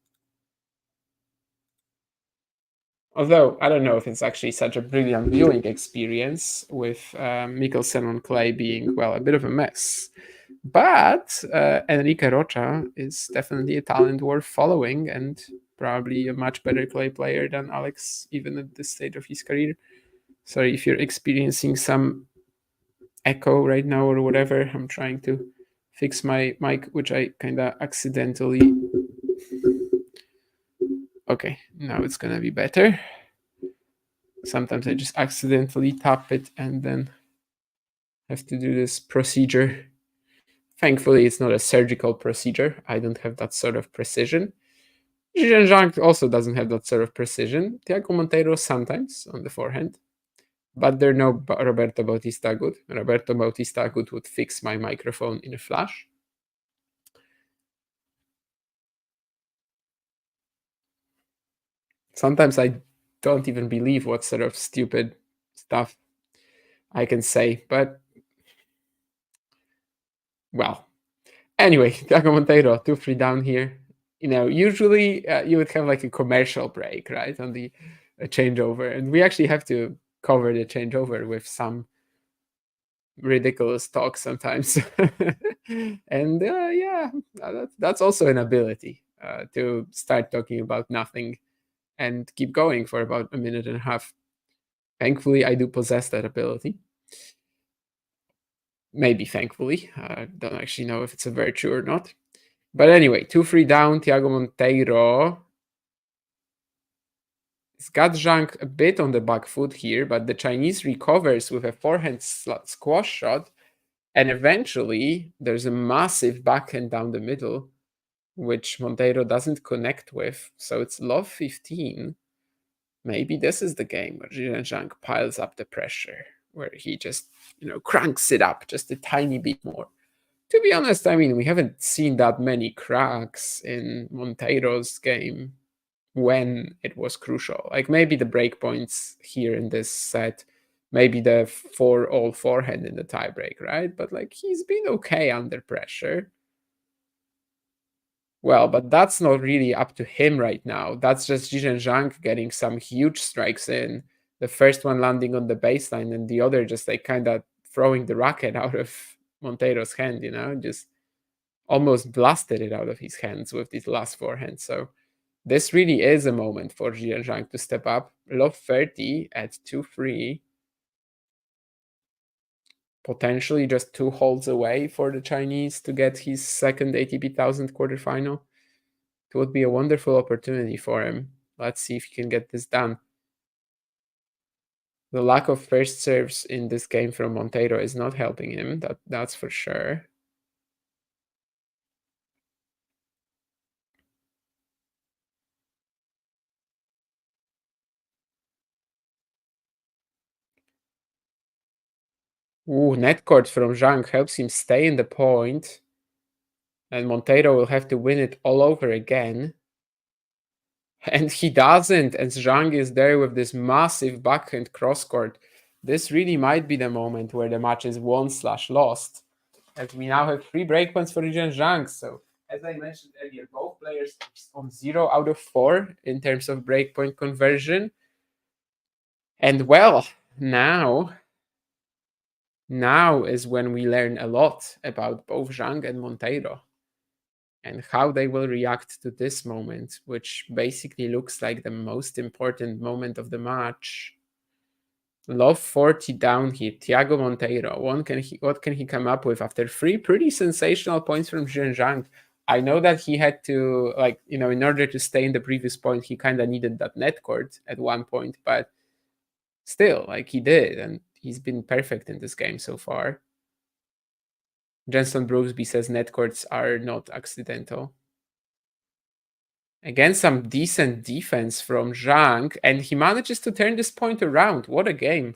Although, I don't know if it's actually such a brilliant viewing experience with Mikkelsen on clay being, well, a bit of a mess. But Enrique Rocha is definitely a talent worth following and probably a much better clay player than Alex, even at this stage of his career. Sorry if you're experiencing some echo right now or whatever. I'm trying to fix my mic, which I kind of accidentally... Okay, now it's gonna be better. Sometimes I just accidentally tap it and then have to do this procedure. Thankfully, it's not a surgical procedure. I don't have that sort of precision. Zhang also doesn't have that sort of precision. Thiago Monteiro sometimes on the forehand. But they're no Roberto Bautista Agut. Roberto Bautista Agut would fix my microphone in a flash. Sometimes I don't even believe what sort of stupid stuff I can say, but well. Anyway, Thiago Monteiro, 2-3 down here. Usually you would have like a commercial break, right, on the changeover, and we actually have to cover the changeover with some ridiculous talk sometimes. And yeah, that's also an ability to start talking about nothing and keep going for about a minute and a half. Thankfully, I do possess that ability. Maybe thankfully. I don't actually know if it's a virtue or not. But anyway, 2-3 down, Thiago Monteiro. He's got Zhang a bit on the back foot here, but the Chinese recovers with a forehand squash shot. And eventually, there's a massive backhand down the middle, which Monteiro doesn't connect with. So it's love 15. Maybe this is the game where Zhang piles up the pressure, where he just, cranks it up just a tiny bit more. To be honest, I mean, we haven't seen that many cracks in Monteiro's game when it was crucial. Like maybe the breakpoints here in this set, maybe the 4-all forehand in the tiebreak, right? But he's been okay under pressure. Well, but that's not really up to him right now. That's just Zhizhen getting some huge strikes in. The first one landing on the baseline and the other just kind of throwing the racket out of Monteiro's hand, just almost blasted it out of his hands with these last forehands. So this really is a moment for Zhizhen to step up. Love 30 at 2-3. Potentially just 2 holes away for the Chinese to get his second ATP 1000 quarterfinal. It would be a wonderful opportunity for him. Let's see if he can get this done. The lack of first serves in this game from Monteiro is not helping him, that's for sure. Ooh, net court from Zhang helps him stay in the point. And Monteiro will have to win it all over again. And he doesn't, and Zhang is there with this massive backhand cross-court. This really might be the moment where the match is won/lost. As we now have 3 breakpoints for Zhang. So, as I mentioned earlier, both players on 0 out of 4 in terms of breakpoint conversion. And well, now is when we learn a lot about both Zhang and Monteiro and how they will react to this moment, which basically looks like the most important moment of the match. Love 40 down here, Thiago Monteiro. What can he come up with after 3 pretty sensational points from Zhang? I know that he had to, in order to stay in the previous point, he kind of needed that net court at one point, but still, he did, and he's been perfect in this game so far. Jenson Brooksby says net courts are not accidental. Again, some decent defense from Zhang, and he manages to turn this point around. What a game.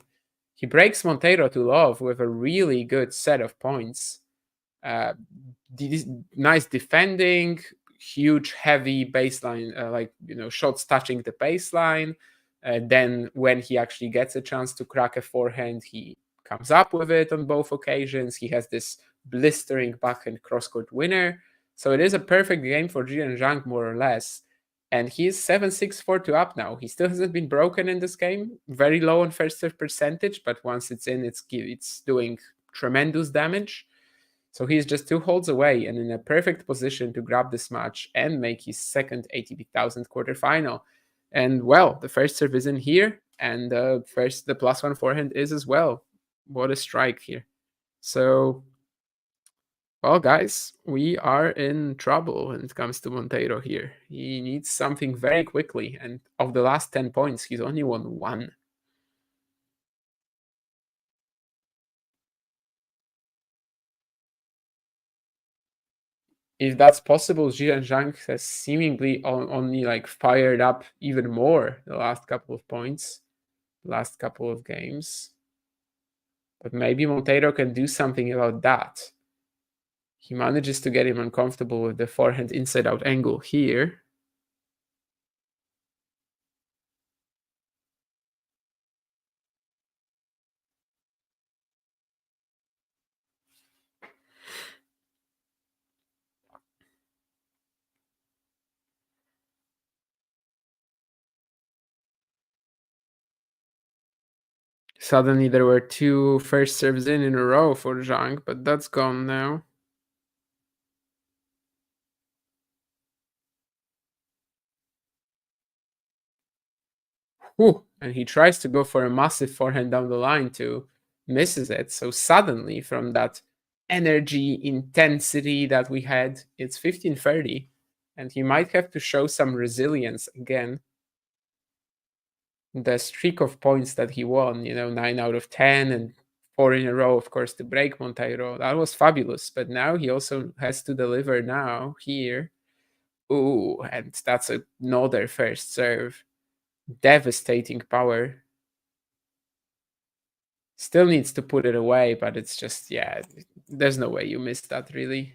He breaks Monteiro to love with a really good set of points. Uh, nice defending, huge, heavy baseline, shots touching the baseline. Then, when he actually gets a chance to crack a forehand, he comes up with it on both occasions. He has this blistering backhand cross-court winner. So it is a perfect game for Zhizhen Zhang, more or less. And he's 7-6-4-2 up now. He still hasn't been broken in this game. Very low on first serve percentage, but once it's in, it's doing tremendous damage. So he's just 2 holds away and in a perfect position to grab this match and make his second ATP 1000 quarterfinal. And well, the first serve is in here, and the +1 forehand is as well. What a strike here. So, well, guys, we are in trouble when it comes to Monteiro here. He needs something very quickly, and of the last 10 points, he's only won 1. If that's possible, Zhizhen Zhang has seemingly only like fired up even more the last couple of points, last couple of games. But maybe Monteiro can do something about that. He manages to get him uncomfortable with the forehand inside out angle here. Suddenly there were 2 first serves in a row for Zhang, but that's gone now. Whew. And he tries to go for a massive forehand down the line too, misses it. So suddenly, from that energy intensity that we had, it's 15-30, and he might have to show some resilience again. The streak of points that he won, 9 out of 10 and 4 in a row, of course, to break Monteiro, that was fabulous. But now he also has to deliver now here. Ooh, and that's another first serve. Devastating power. Still needs to put it away, but it's just, yeah, there's no way you missed that, really.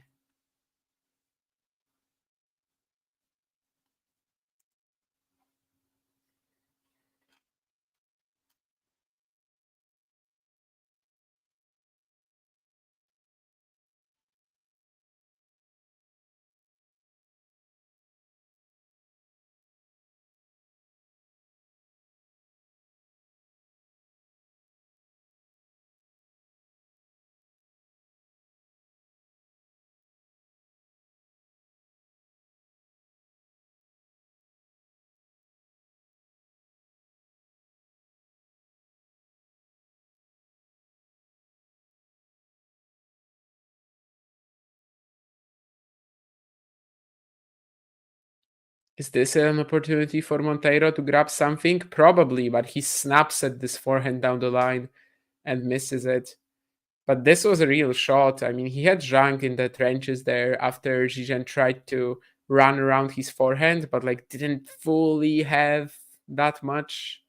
Is this an opportunity for Monteiro to grab something? Probably, but he snaps at this forehand down the line and misses it. But this was a real shot. I mean, he had Zhang in the trenches there after Zhizhen tried to run around his forehand, but like didn't fully have that much.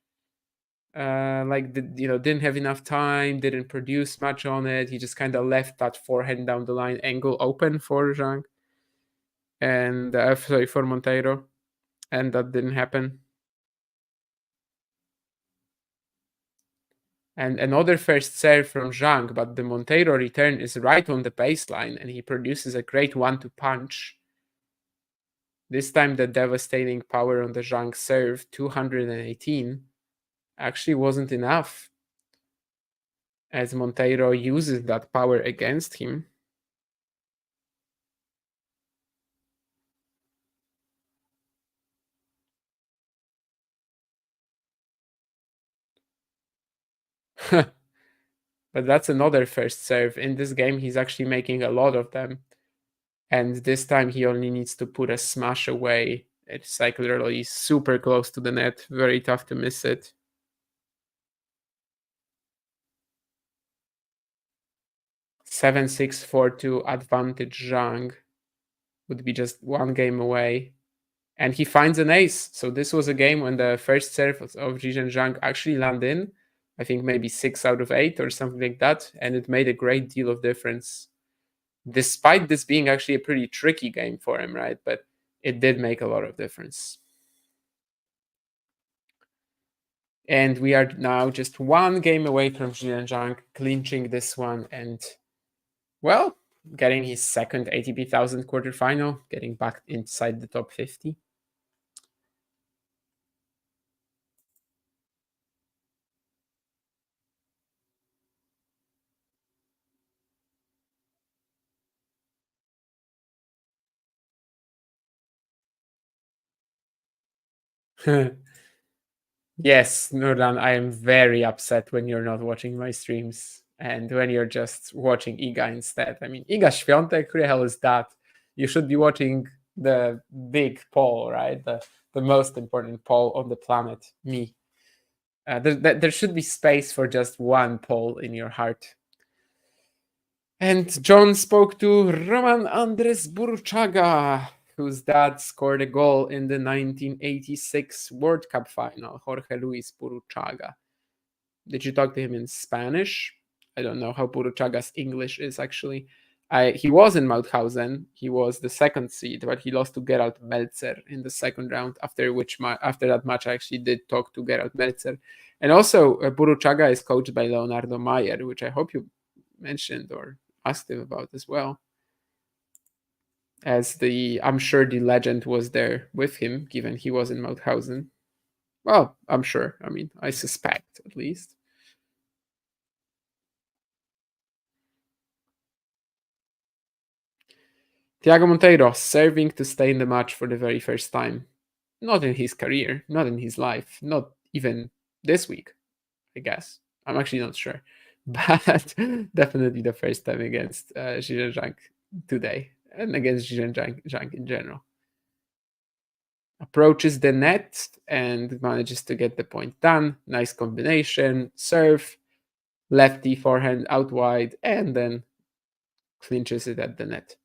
Didn't have enough time, didn't produce much on it. He just kind of left that forehand down the line angle open for Zhang and sorry, for Monteiro, and that didn't happen. And another first serve from Zhang, but the Monteiro return is right on the baseline, and he produces a great 1-2 punch. This time the devastating power on the Zhang serve, 218, actually wasn't enough, as Monteiro uses that power against him. But that's another first serve. In this game, he's actually making a lot of them. And this time he only needs to put a smash away. It's like literally super close to the net. Very tough to miss it. 7-6-4-2 advantage Zhang would be just 1 game away. and he finds an ace. So this was a game when the first serve of Zhizhen Zhang actually landed in. I think maybe 6 out of 8 or something like that, and it made a great deal of difference. Despite this being actually a pretty tricky game for him, right? But it did make a lot of difference. And we are now just one game away from Zhizhen Zhang clinching this one and, well, getting his second ATP 1000 quarterfinal, getting back inside the top 50. Yes, Nurdan, I am very upset when you're not watching my streams and when you're just watching Iga instead. I mean, Iga Świątek, who the hell is that? You should be watching the big Paul, right? The most important Paul on the planet, me. There should be space for just one Paul in your heart. And John spoke to Roman Andres Burchaga, whose dad scored a goal in the 1986 World Cup final, Jorge Luis Burchaga. Did you talk to him in Spanish? I don't know how Burchaga's English is actually. He was in Mauthausen. He was the second seed, but he lost to Gerald Melzer in the second round. After that match, I actually did talk to Gerald Melzer. And also, Burchaga is coached by Leonardo Mayer, which I hope you mentioned or asked him about as well. I'm sure the legend was there with him, given he was in Mauthausen. Well, I'm sure. I mean, I suspect at least. Thiago Monteiro serving to stay in the match for the very first time. Not in his career, not in his life, not even this week, I guess. I'm actually not sure. But definitely the first time against Zhizhen Zhang today and against Zhizhen Zhang in general. Approaches the net and manages to get the point done. Nice combination, serve, lefty forehand out wide, and then clinches it at the net.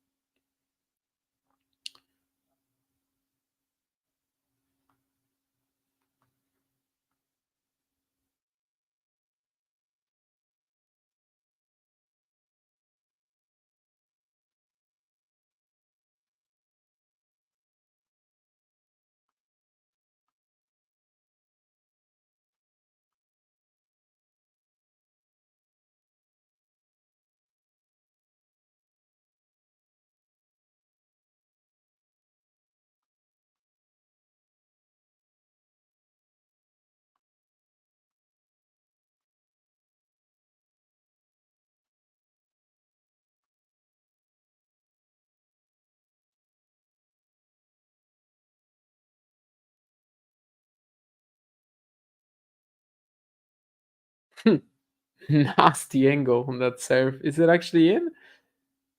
Nasty angle on that serve. Is it actually in?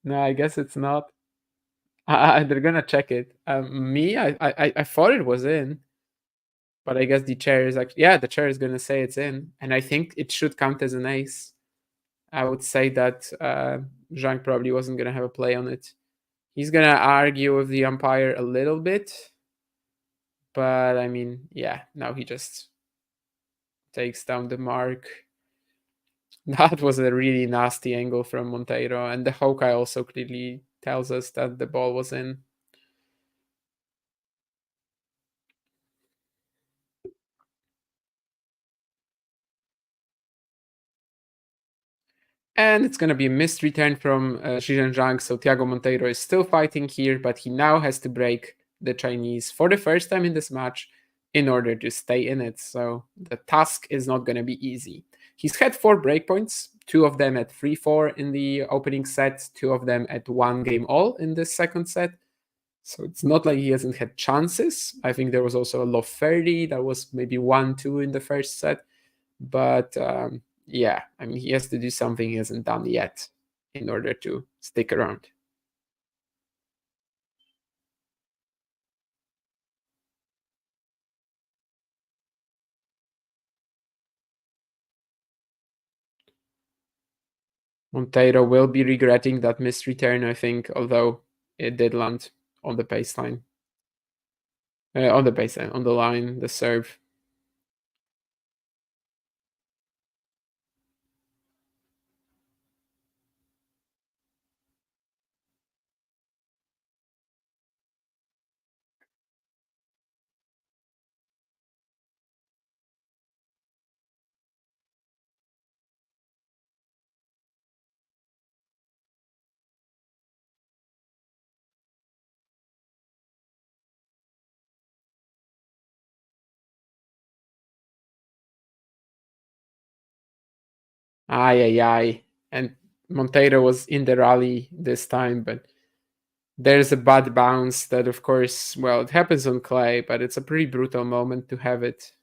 No, I guess it's not. They're gonna check it. I thought it was in, but I guess the chair is actually, yeah, the chair is gonna say it's in, and I think it should count as an ace. I would say that Zhang probably wasn't gonna have a play on it. He's gonna argue with the umpire a little bit, but I mean, yeah, now he just takes down the mark. That was a really nasty angle from Monteiro, and the Hawkeye also clearly tells us that the ball was in. And it's going to be a missed return from Zhizhen Zhang, so Thiago Monteiro is still fighting here, but he now has to break the Chinese for the first time in this match in order to stay in it. So the task is not going to be easy. He's had 4 breakpoints, 2 of them at 3-4 in the opening set, 2 of them at 1 game all in the second set. So it's not like he hasn't had chances. I think there was also a low 30 that was maybe 1-2 in the first set. But yeah, I mean, he has to do something he hasn't done yet in order to stick around. Monteiro will be regretting that missed return, I think, although it did land on the baseline. On the baseline, on the line, the serve. Ay, ay, ay. And Monteiro was in the rally this time, but there's a bad bounce that, of course, well, it happens on clay, but it's a pretty brutal moment to have it.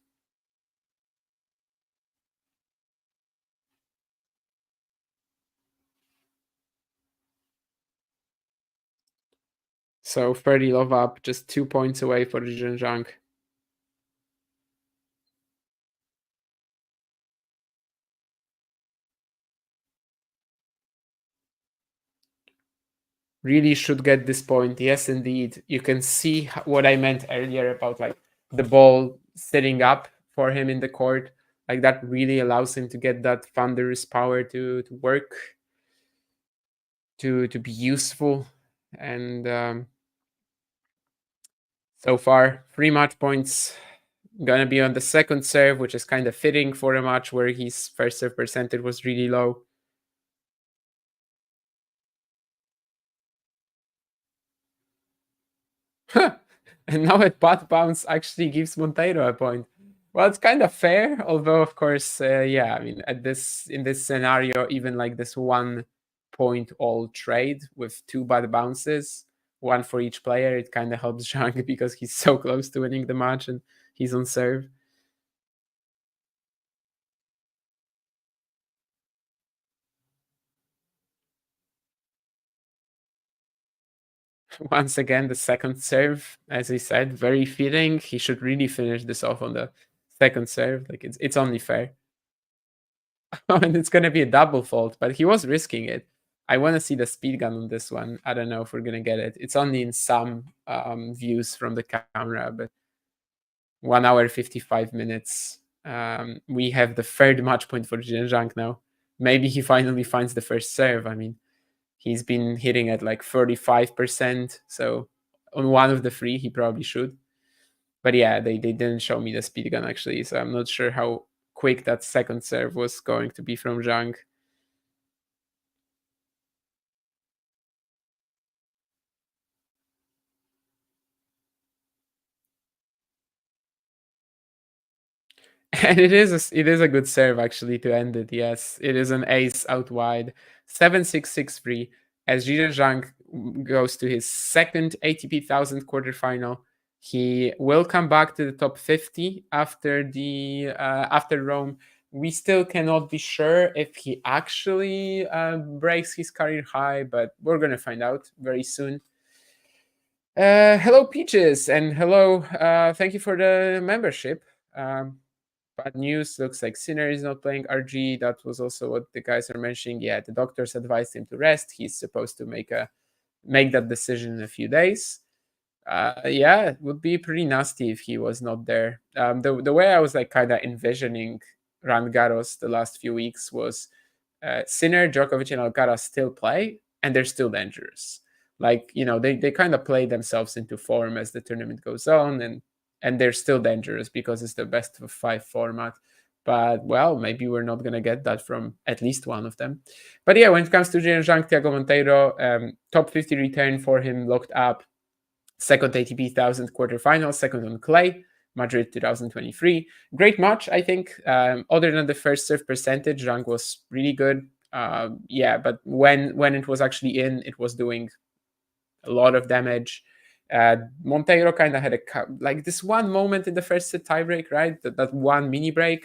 So 30 love up, just 2 points away for Zhizhen. Really should get this point. Yes, indeed. You can see what I meant earlier about like the ball sitting up for him in the court. Like that really allows him to get that thunderous power to work, to be useful. And so far, 3 match points. Gonna be on the second serve, which is kind of fitting for a match where his first serve percentage was really low. And now a bad bounce actually gives Monteiro a point. Well, it's kind of fair, although of course, yeah. I mean, at this in this scenario, even like this 1 point all trade with two bad bounces, one for each player, it kind of helps Zhang because he's so close to winning the match and he's on serve. Once again, the second serve, as he said, very fitting. He should really finish this off on the second serve. Like it's only fair. And it's gonna be a double fault, but he was risking it. I want to see the speed gun on this one. I don't know if we're gonna get it. It's only in some views from the camera, but 1 hour 55 minutes. We have the third match point for Zhang now. Maybe he finally finds the first serve. I mean, he's been hitting at like 35%, so on one of the three, he probably should. But yeah, they didn't show me the speed gun actually, so I'm not sure how quick that second serve was going to be from Zhang. And it is a good serve actually to end it. Yes, it is an ace out wide, 7-6-6-3. As Zhang goes to his second ATP 1000 quarterfinal, he will come back to the top 50 after Rome. We still cannot be sure if he actually breaks his career high, but we're gonna find out very soon. Hello, Peaches, and hello. Thank you for the membership. Bad news. Looks like Sinner is not playing RG. That was also what the guys are mentioning. Yeah, the doctors advised him to rest. He's supposed to make that decision in a few days. Yeah, it would be pretty nasty if he was not there. The way I was like kind of envisioning Roland Garros the last few weeks was Sinner, Djokovic, and Alcaraz still play, and they're still dangerous. Like they kind of play themselves into form as the tournament goes on, and they're still dangerous because it's the best of five format. But well, maybe we're not gonna get that from at least one of them. But yeah, when it comes to Zhang, Thiago Monteiro, top 50 return for him locked up. Second ATP 1000 quarterfinal, second on clay, Madrid 2023. Great match, I think. Other than the first serve percentage, Zhang was really good. Yeah, but when it was actually in, it was doing a lot of damage. Monteiro kind of had like this one moment in the first set tiebreak, right? That one mini break,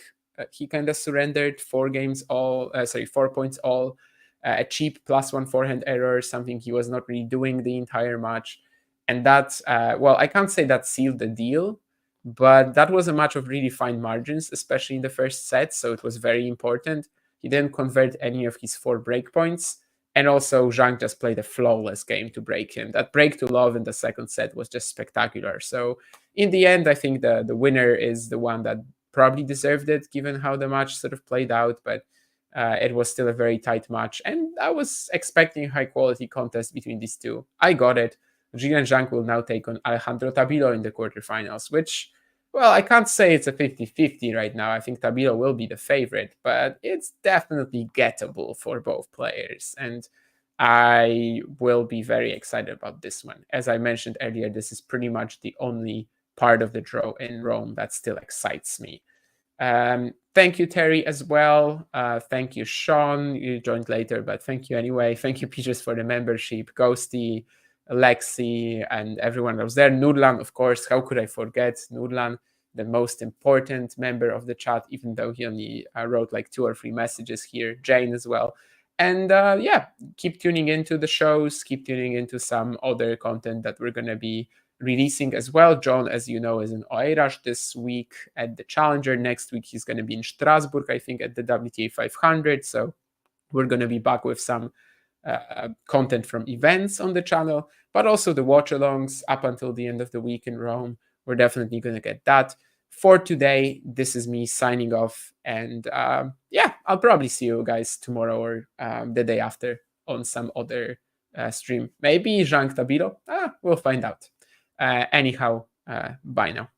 he kind of surrendered 4 games all. Sorry, 4 points all. A cheap +1 forehand error, something he was not really doing the entire match, and that well, I can't say that sealed the deal, but that was a match of really fine margins, especially in the first set. So it was very important. He didn't convert any of his 4 break points, And also, Zhang just played a flawless game to break him. That break to love in the second set was just spectacular. So in the end, I think the winner is the one that probably deserved it, given how the match sort of played out. But it was still a very tight match, and I was expecting a high quality contest between these two. I got it. Zhizhen Zhang will now take on Alejandro Tabilo in the quarterfinals, which, well, I can't say it's a 50-50 right now. I think Tabilo will be the favorite, but it's definitely gettable for both players. And I will be very excited about this one. As I mentioned earlier, this is pretty much the only part of the draw in Rome that still excites me. Thank you, Terry, as well. Thank you, Sean. You joined later, but thank you anyway. Thank you, Peaches, for the membership. Ghosty, Alexi, and everyone that was there. Nurlan, of course. How could I forget Nurlan, the most important member of the chat, even though he only wrote like 2 or 3 messages here. Jane as well. And yeah, keep tuning into the shows. Keep tuning into some other content that we're going to be releasing as well. John, as you know, is in Oeiras this week at the Challenger. Next week, he's going to be in Strasbourg, I think, at the WTA 500. So we're going to be back with some content from events on the channel, but also the watch-alongs up until the end of the week in Rome. We're definitely going to get that. For today, this is me signing off. And yeah, I'll probably see you guys tomorrow or the day after on some other stream. Maybe Zhang Tabilo. We'll find out. Anyhow, bye now.